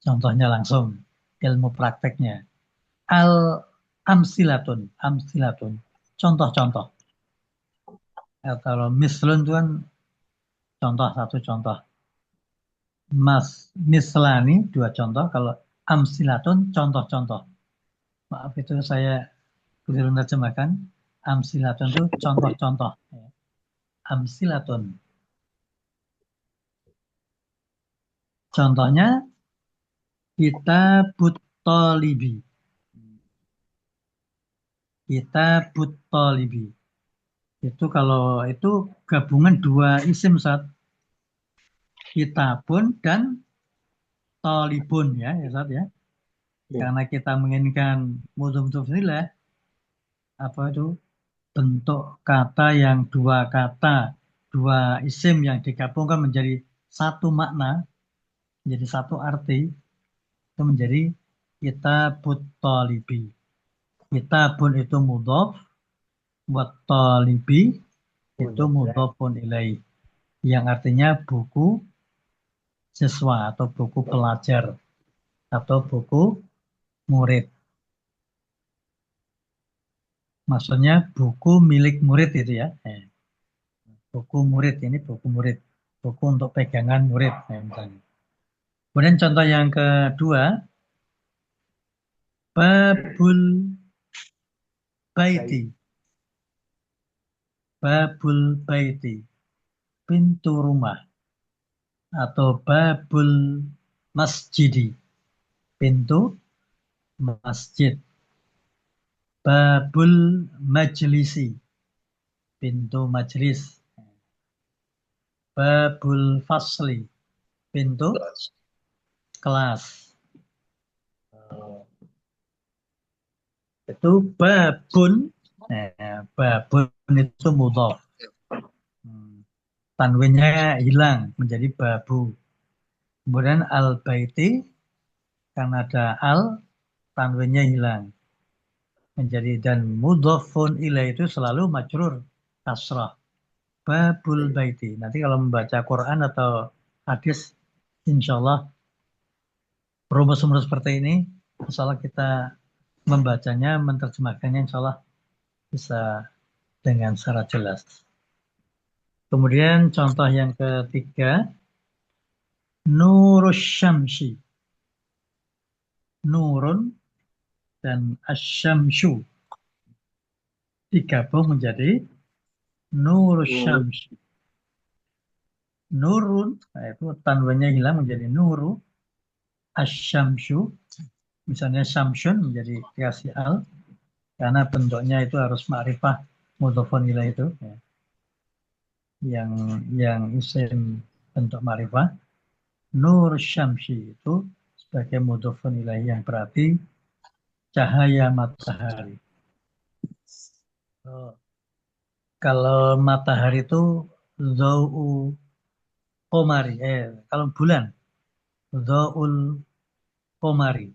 H: Contohnya langsung, ilmu prakteknya. Amsilatun. Contoh-contoh. Kalau mislun itu kan contoh, satu contoh. Mislani, dua contoh. Kalau amsilatun, contoh-contoh. Maaf itu saya keliru menerjemahkan. Amsilatun itu contoh-contoh. Amsilatun. Contohnya, kitabut thalibi. Kitabut thalibi. Itu kalau itu gabungan dua isim, Ustaz. Kitabun dan thalibun ya, Ustaz ya. Karena kita menginginkan mudhaf nilai, apa itu bentuk kata yang dua kata, dua isim yang digabungkan menjadi satu makna, menjadi satu arti, itu menjadi kitabut thalibi. Kitabun itu mudhaf, wa thalibi itu mudhafun ilaih, yang artinya buku siswa atau buku pelajar atau buku murid. Maksudnya buku milik murid itu ya. Buku murid, ini buku murid. Buku untuk pegangan murid. Misalnya. Kemudian contoh yang kedua. Babul baiti. Babul baiti. Pintu rumah. Atau babul masjidi. Pintu masjid. Babul majlisi. Pintu majlis. Babul fasli. Pintu kelas. Itu babun. Babun itu mudhaf. Tanwinnya hilang menjadi babu. Kemudian al-baiti, karena ada al, tanwinnya hilang. Menjadi dan mudhafun ilaih itu selalu majrur kasrah. Babul baiti. Nanti kalau membaca Quran atau hadis, insya Allah rumus-rumus seperti ini, insya Allah kita membacanya, menerjemahkannya, insya Allah bisa dengan secara jelas. Kemudian contoh yang ketiga, nurus syamsi. Nurun dan asyamsu digabung menjadi nurus syamsi. Nurun, itu tanwinnya hilang menjadi nuru. Asyamsu, misalnya syamsun menjadi dikasih al, karena bentuknya itu harus ma'rifah mudhafun ilaih itu. Yang isim bentuk ma'rifah. Nur syamsi itu sebagai mudhafun ilaih yang berarti cahaya matahari. Kalau matahari itu dhau'u qamari. Kalau bulan dhau'ul qamari.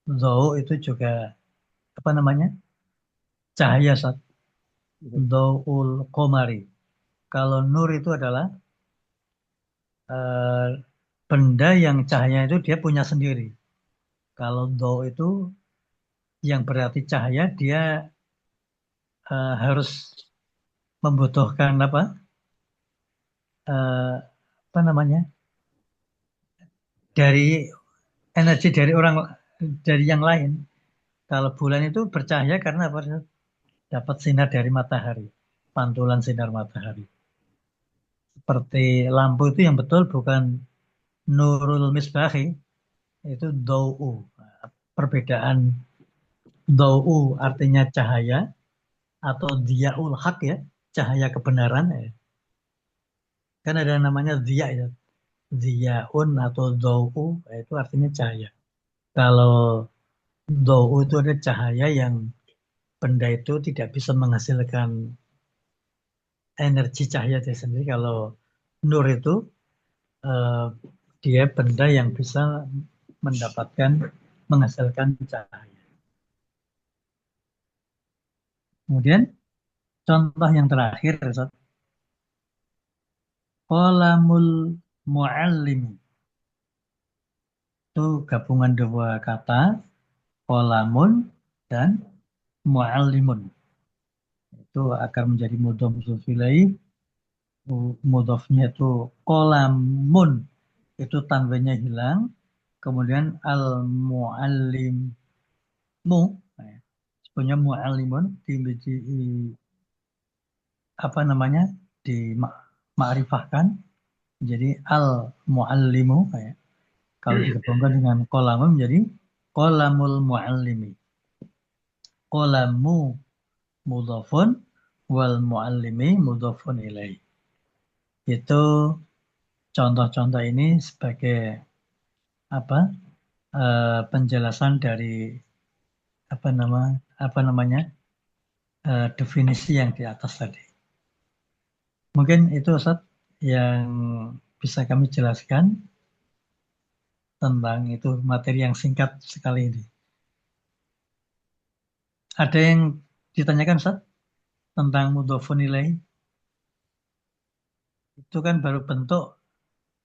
H: Dhau itu juga apa namanya? Cahaya, Sat. Dhau'ul qamari. Kalau nur itu adalah benda yang cahaya itu dia punya sendiri. Kalau dhau itu yang berarti cahaya, dia harus membutuhkan apa namanya, dari energi dari yang lain. Kalau bulan itu bercahaya karena apa? Dapat sinar dari matahari, pantulan sinar matahari. Seperti lampu itu yang betul bukan nurul misbahi, itu dhau'u. Perbedaan dhau'u artinya cahaya, atau diyaul haq ya, cahaya kebenaran. Kan ada namanya diya ya. Diyaun atau dhau'u, itu artinya cahaya. Kalau dhau'u itu ada cahaya yang benda itu tidak bisa menghasilkan energi cahaya dia sendiri. Kalau nur itu dia benda yang bisa menghasilkan cahaya. Kemudian contoh yang terakhir, Ustaz. Qalamul muallim. Itu gabungan dua kata, qalamun dan muallimun. Itu akan menjadi mudhof ilaih. Mudhofnya itu qalamun. Itu tanwinnya hilang. Kemudian al muallimu, sebenarnya muallimun apa namanya, dimakrifahkan jadi al muallimu, kalau digabungkan dengan qalamun menjadi qalamul muallimi. Qalamu mudhafun wal muallimi mudhafun ilaih. Itu contoh-contoh ini sebagai penjelasan dari definisi yang di atas tadi. Mungkin itu Ustaz yang bisa kami jelaskan tentang itu, materi yang singkat sekali ini. Ada yang ditanyakan Ustaz tentang mudhofun ilaih? Itu kan baru bentuk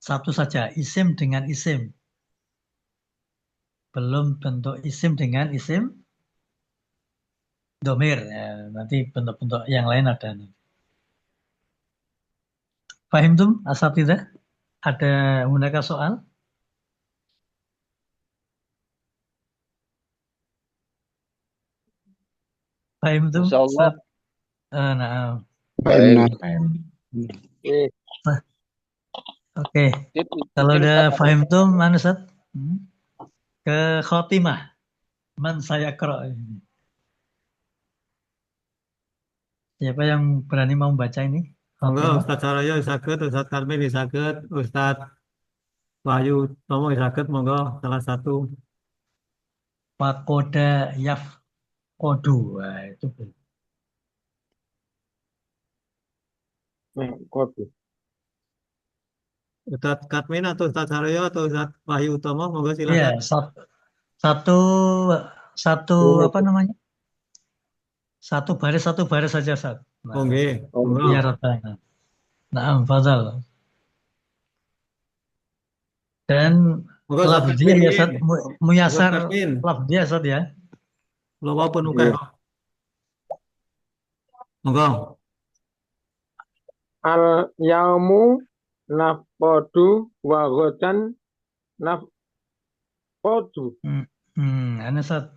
H: satu saja, isim dengan isim. Belum bentuk isim dengan isim domir. Ya, nanti bentuk-bentuk yang lain ada. Paham tuh asatidzah? Ada hunaka soal? Paham tuh?
A: Insyaallah.
H: Nah,
E: Benar.
H: oke. Kalau udah paham tuh, mana Ustaz? Ke khotimah. Man saya kro. Siapa yang berani mau baca ini?
C: Monggo Ustaz Saraya sakit, Ustaz Karmini sakit, Ustaz Wahyu Tomo sakit, monggo salah satu.
H: Pakoda yaf kodu. Wah, itu.
A: Kopi.
C: Ustaz Karmini atau Ustaz Saraya atau Ustaz Wahyu Tomo, monggo
H: Iya,
C: silakan.
H: satu apa namanya? Satu baris saja, Ustaz.
C: Oke.
H: Biar apa? Nah, fadal. Dan lafziyah ya Ustaz, muyasar lafziyah Ustaz ya.
C: Lo walaupun ukai. Monggo.
A: Al yaumu nafqadu wa ghadan nafqadu.
H: Ustaz.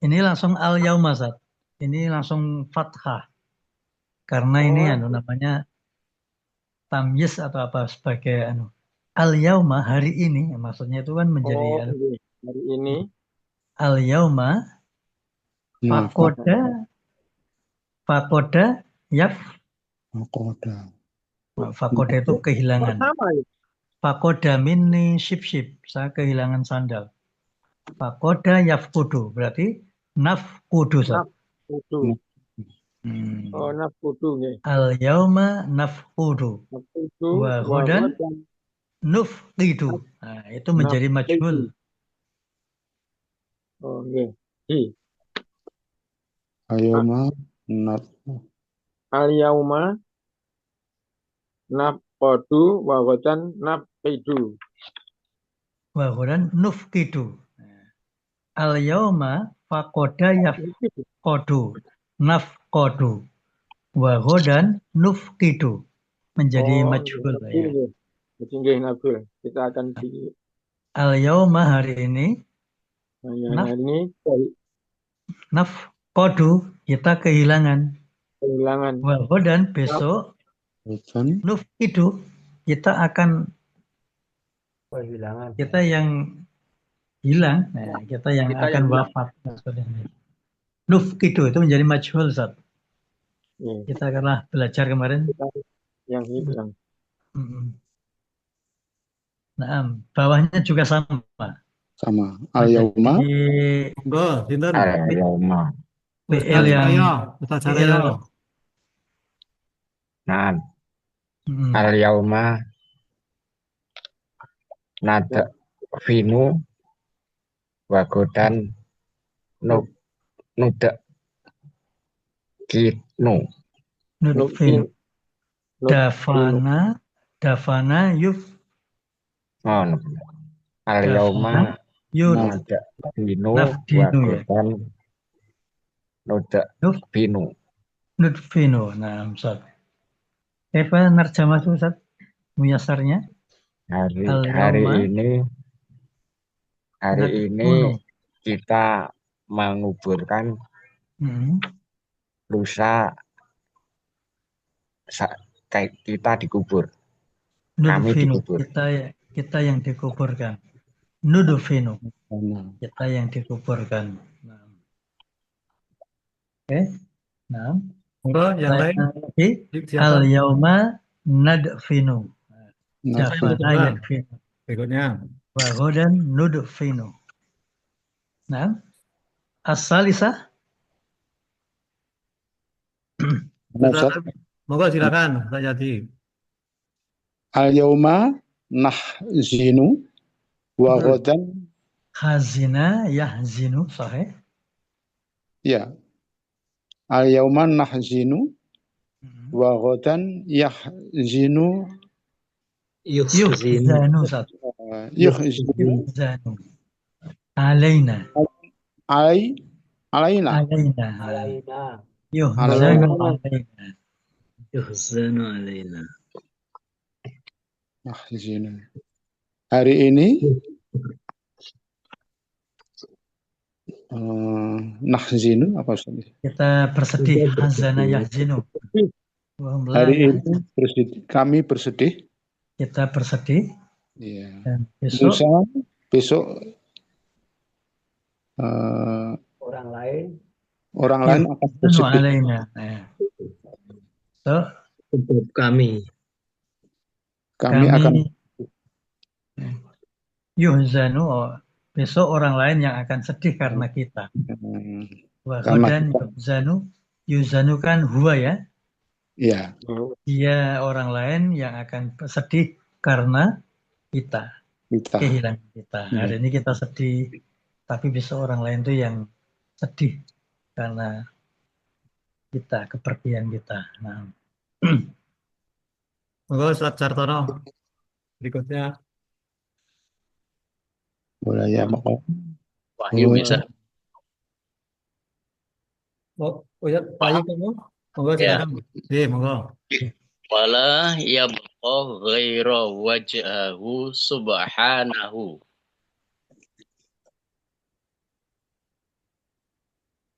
H: Ini langsung al yauma Ustaz. Ini langsung fathah. Karena ini namanya tamyiz atau apa sebagai al yauma, hari ini, maksudnya itu kan menjadi
A: hari ini.
H: Al yauma fakoda yaf. Fakoda itu kehilangan. Fakoda minni ship. Saya kehilangan sandal. Fakoda yafkudu. Berarti nafkudu.
A: Nafkudu. Nafkudu.
H: Al yauma nafkudu. Wa ghadan nufqidu. Nah, itu menjadi majhul.
A: Al yauma nafqadu wa ghadan nafqidu.
H: Wa ghadan nufqidu. Al yauma faqada yafqadu nafqadu wa ghadan nufqidu, menjadi majhul ya.
A: Kita akan di
H: al yauma, hari ini, nafqadu, kita kehilangan. Wa ghadan, besok, nufqidu, kita akan kehilangan. Kita yang hilang, kita yang akan wafat. Nufqidu itu menjadi majhul Ustaz. Kita karena belajar kemarin
A: yang hilang.
H: Nah, bawahnya juga sama.
E: Al yauma.
C: Al yauma.
H: fi'il
C: Ustaz
H: yang
C: Saryo, Ustaz
H: fi'il
C: Saryo.
E: Nah,
H: mm,
E: al-yauma nada vinu wagodan nu nuda kinu.
H: nudfin
A: Nut-
H: dafana dafana yuf
E: Oh, al-yauma
H: dafana yud
E: nada vinu
H: nafdinu ya
E: wagodan nuda
H: nuf
E: vinu.
H: nudfinu. Nah, Ustaz. Apa narjamah itu, Ustaz? Muyasarnya
E: Hari
H: al-yauma
E: ini
H: nadfunu.
E: kita menguburkan
H: Hmm.
E: lusa kayak kita dikubur. Kami
H: Nudfinu
E: dikubur.
H: kita yang dikuburkan. Nudfinu kita yang dikuburkan. Nah. Oke. Nah,
C: Monggo yang lain.
H: lagi
C: Siapa?
H: al-yauma nadfinu.
E: Nah,
H: Dafana
C: kedua.
H: yakfinu.
C: Berikutnya.
H: Wa ghadan nudfinu. Nah, as-salisah.
C: Ustaz, monggo silakan, Ustaz Yadi.
E: al-yauma nahzinu wa ghadan
H: Hazina yahzinu sahih.
E: ya. Al-yauma nahzinu wa ghadan yahzinu
H: Yuhzanu Ustaz.
E: yuhzinu
H: Yuhzanu. Alaina.
E: alaina.
F: Alaina.
H: Yuhzanu alaina.
E: Nahzinu. Hari ini nahzinu apa Ustaz?
H: Kita bersedih. Hazana yahzinu. Wahum la
E: Hari
H: yahzanu.
E: ini kami bersedih.
H: Kita bersedih.
E: Iya.
H: Dan besok
E: Besok
F: Orang lain.
E: orang lain akan
H: yuhzanu
E: bersedih.
H: alaina. So,
E: Kami
H: kami
E: akan
H: yuhzanu. Besok orang lain yang akan sedih karena kita. Wa ghadan yuhzanu. Yuhzanu kan huwa ya.
E: ya
H: Dia orang lain yang akan sedih karena kita.
E: kita
H: Kehilangan kita. Hari ini kita sedih, tapi besok orang lain tuh yang sedih karena kita, kepergian kita. Nah,
C: Monggo Ustaz Sartono. Berikutnya.
E: boleh ya mau
I: Wahyu bisa.
C: Oh ya, Pak Yu kamu? Monggo silakan. Monggo.
I: Wala yabqa ghaira wajhahu subhanahu.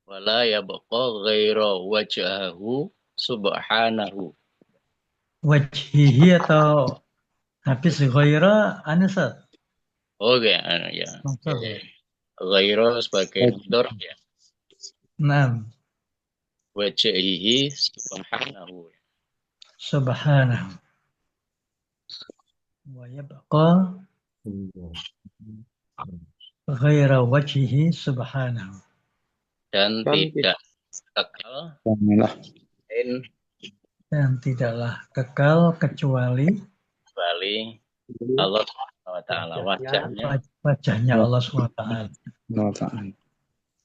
I: Wala yabqa ghaira wajhahu subhanahu.
H: wajhihi atau habis ghaira anasat.
I: Oke, ya. Ghaira sebagai dorf ya.
H: Naam.
I: Wajhihi subhanahu.
H: Subhanahu. Wa yabqa ghaira wajhihi subhanahu.
I: Dan tidak kekal
H: Dan tidaklah kekal kecuali
I: Allah SWT,
H: wajahnya Allah SWT.
E: Ta'ala.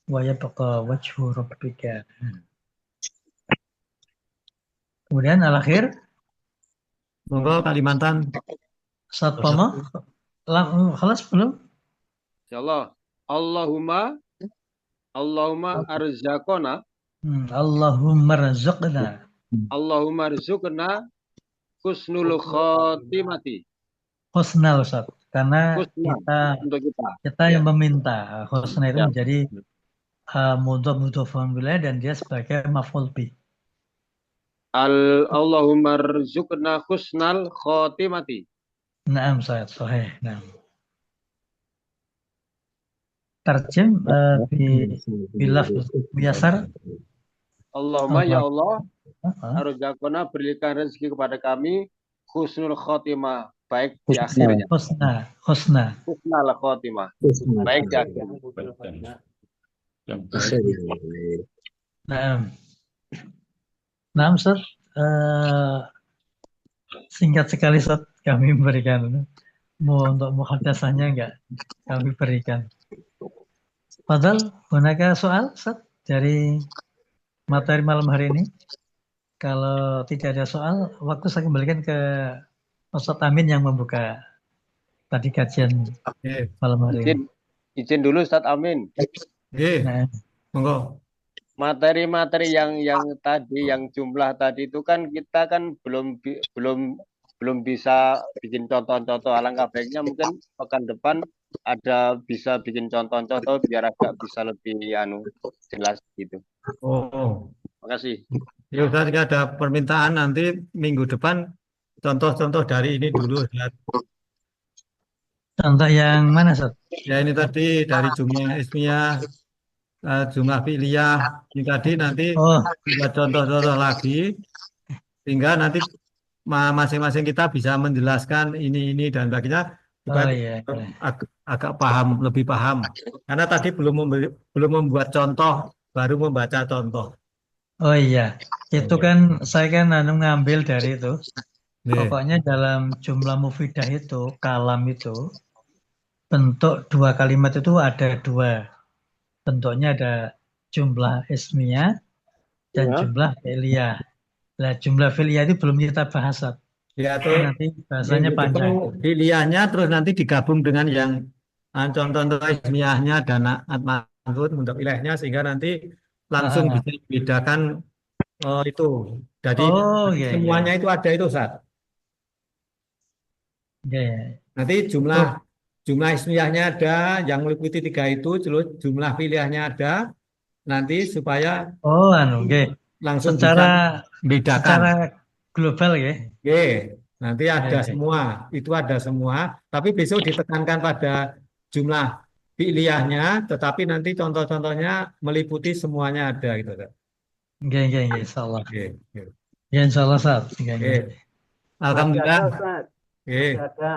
H: Wa yabqa wajhu rabbika. Kemudian al-akhir
C: Monggo Kalimantan.
H: Satpama. Khalas belum?
A: Insyaallah. Allahumma arzaqna.
H: Allahumma rizqna.
A: Allahumma rizqna husnul khatimati.
H: Husnal Ustaz. Karena
A: Husna untuk
H: kita yang meminta. Husna itu menjadi mudhaf bilah dan dia sebagai maf'ul bih.
A: Allahumma rizqna husnal khatimati.
H: Naam Ustaz, sahih. Naam. Tarjim bilaf muyasar.
A: Allahumma ya Allah, arzaqna berikan rezeki kepada kami husnul khatimah, baik di akhirnya. Husnal khatimah. Baik di akhirnya.
H: Nah, nah Ustaz, singkat sekali Ustaz kami memberikan untuk muhadasahnya enggak kami berikan. Padahal gunakan soal Ustaz dari materi malam hari ini. Kalau tidak ada soal, waktu saya kembalikan ke Ustaz Amin yang membuka tadi kajian
C: Oke,
H: malam hari ini.
J: Izin dulu Ustadz Amin.
C: oke,
H: Nah,
C: monggo.
J: Materi-materi yang tadi, yang jumlah tadi itu kan kita kan belum bisa bikin contoh-contoh. Alangkah baiknya mungkin pekan depan ada bisa bikin contoh-contoh biar agak bisa lebih jelas gitu.
C: Oh,
J: Makasih.
C: ya Ustaz, jika ada permintaan nanti minggu depan contoh-contoh dari ini dulu, Ustaz.
H: contoh yang mana Ustaz?
C: Ya ini tadi dari jumlah ismiyah, jumlah fi'liyah. Ini tadi nanti
H: Oh,
C: buat contoh-contoh lagi, sehingga nanti masing-masing kita bisa menjelaskan ini dan sebagainya
H: oh
C: supaya
H: iya.
C: agak paham, lebih paham. Karena tadi belum membuat contoh, baru membaca contoh.
H: Oh iya. Itu kan saya kan ngambil dari itu.
C: Nih,
H: Pokoknya dalam jumlah mufidah itu, kalam itu, bentuk dua kalimat itu ada dua. Bentuknya ada jumlah ismiyah dan
A: Ya.
H: jumlah fi'liyah. Nah, jumlah fi'liyah itu belum kita bahas, Ustaz.
C: ya
H: Itu
C: tuh
H: nanti bahasanya
C: minggu
H: panjang.
C: depan pilihannya terus nanti digabung dengan yang contoh-contoh ismiyahnya dan manfut untuk wilayahnya sehingga nanti langsung bisa membedakan itu. Jadi
H: Oh iya, iya.
C: semuanya itu ada itu Ustaz.
H: Iya, iya.
C: Nanti jumlah ismiyahnya ada, yang meliputi 3 itu, terus jumlah pilihannya ada, nanti supaya
H: Oh, oke.
C: langsung
H: Secara
C: bisa membedakan.
H: secara global ya.
C: Oke, nanti ada
H: Oke.
C: semua, itu ada semua, tapi besok ditekankan pada jumlah pilihannya, tetapi nanti contoh-contohnya meliputi semuanya ada gitu. Ustaz.
H: Oke, insyaallah.
C: Oke, oke.
H: Ya, insyaallah, Ustaz. Oke.
C: Oke.
F: Masih
C: Alhamdulillah.
F: ada Ustaz,
C: Oke,
F: masih ada.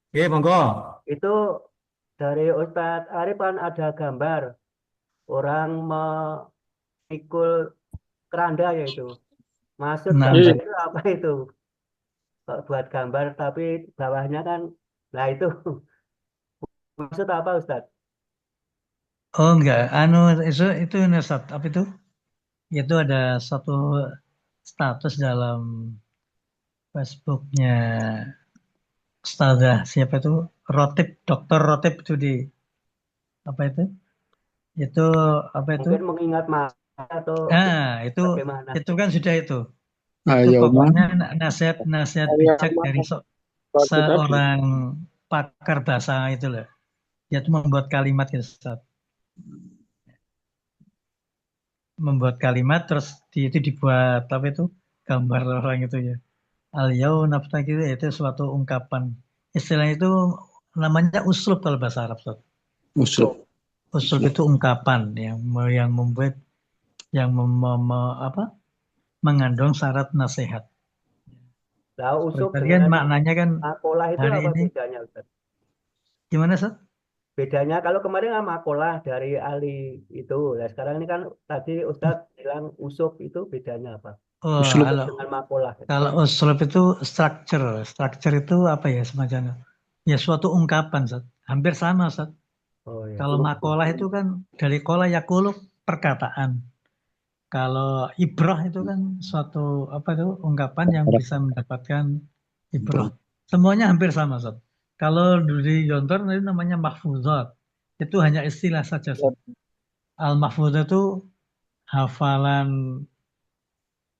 C: oke, monggo.
F: Itu dari Ustadz Arif kan ada gambar orang memikul keranda yaitu. Maksud
H: Nah,
F: gambar
A: Ustaz.
F: itu apa itu? Kok buat gambar tapi bawahnya kan, nah itu maksud apa Ustadz?
H: oh enggak, itu Ustaz, apa itu? Itu ada satu status dalam Facebooknya Ustazah siapa itu? Dokter Rotip itu di apa itu? Itu apa itu?
F: Mungkin mengingat masa atau
H: Nah,
F: bagaimana?
H: itu kan sudah itu. Itu
E: Ayo,
H: pokoknya nasihat bijak dari
A: Tapi
H: seorang pakar bahasa itu loh. Dia itu membuat kalimat gitu, Ustaz. Membuat kalimat terus itu dibuat apa itu? Gambar orang itu ya. Al-yau nafta gitu itu suatu ungkapan. Istilah itu namanya uslub kalau bahasa Arab, Ustaz.
E: usul.
H: Uslub itu ungkapan yang membuat yang mengandung syarat nasihat.
F: Nah, usuk
H: Tadi kan
F: dengan
H: maknanya kan
F: makolah itu
H: hari
F: apa
H: ini
F: bedanya Ustaz?
H: gimana, Ustaz?
F: Bedanya kalau kemarin kan makolah dari Ali itu. Nah, sekarang ini kan tadi Ustadz bilang usuk itu bedanya apa?
H: Oh,
E: Uslub.
F: Dengan makolah.
H: kalau uslub itu structure. Structure itu apa ya semacamnya? Ya suatu ungkapan, Ustaz. Hampir sama, Ustaz.
F: Oh, ya.
H: Kalau makolah itu kan dari kola yakulu perkataan. Kalau ibrah itu kan suatu apa itu ungkapan yang bisa mendapatkan ibrah. Semuanya hampir sama, Ustaz. Kalau di Yontor itu namanya mahfuzat. Itu hanya istilah saja, Ustaz. Al-mahfuzat itu hafalan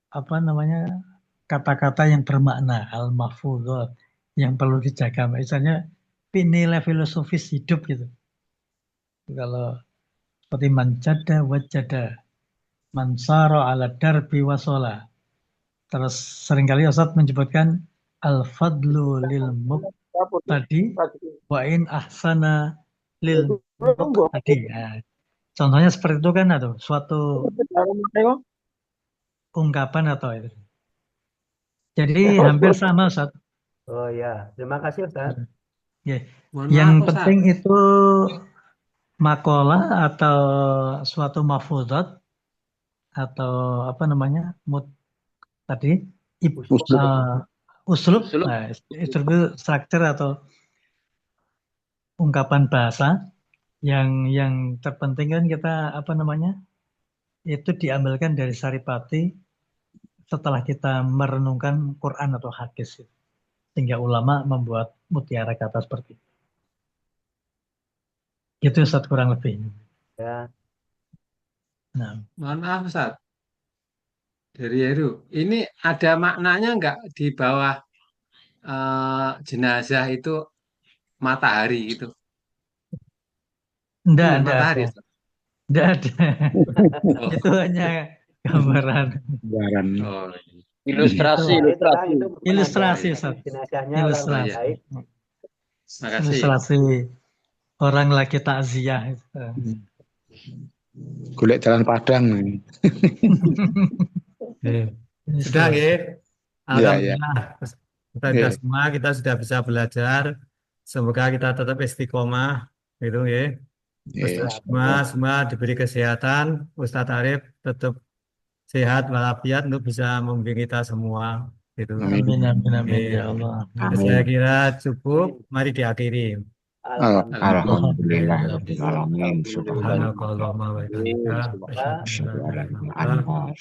H: apa namanya kata-kata yang bermakna al-mahfuzat yang perlu dijaga. Misalnya nilai filosofis hidup gitu. Kalau seperti manjada wajada, mansara ala darbi wasola. Terus seringkali Ustaz menyebutkan al-fadlu lil muqtadi wa in ahsana lil muqtadi. Nah, contohnya seperti itu kan atau suatu ungkapan atau itu. Jadi hampir sama, Ustaz.
F: Oh ya, terima kasih Ustaz.
H: Ya.
B: Mohon
H: Yang
B: maaf, Ustaz.
H: penting itu makalah atau suatu mahfuzat atau apa namanya tadi
E: Uslub.
H: uslub.
I: Uslub.
H: Nah, uslub itu structure atau ungkapan bahasa yang terpenting kan kita apa namanya itu diambilkan dari Saripati setelah kita merenungkan Quran atau hadis, sehingga ulama membuat mutiara kata seperti itu. Itu Ustaz kurang lebih.
F: Ya.
H: Nah,
B: Mohon maaf Ustaz, dari Heru. Ini ada maknanya nggak di bawah jenazah itu matahari gitu?
H: enggak
B: Matahari,
H: ada.
B: Ustaz?
H: Enggak ada.
B: Oh.
H: Itu hanya gambaran.
E: Gambaran.
B: Oh,
J: Ilustrasi,
H: Ilustrasi, Ustaz.
F: Jenazahnya orang
H: Ilustrasi.
F: baik.
B: makasih.
H: Ilustrasi orang lagi takziah.
E: Golek jalan Padang.
C: Sudah ya.
E: Ya, ya.
C: Alhamdulillah. Kita sudah semua kita sudah bisa belajar. Semoga kita tetap istiqomah gitu ya.
E: Ya.
C: Semua diberi kesehatan. Ustadz Arif tetap sehat walafiat untuk bisa membimbing kita semua gitu.
H: Amin, amin, amin, ya Allah.
C: Saya kira cukup. Mari diakhiri.
E: Alhamdulillah. Alamin. Subhanallah.
C: Subhanallah.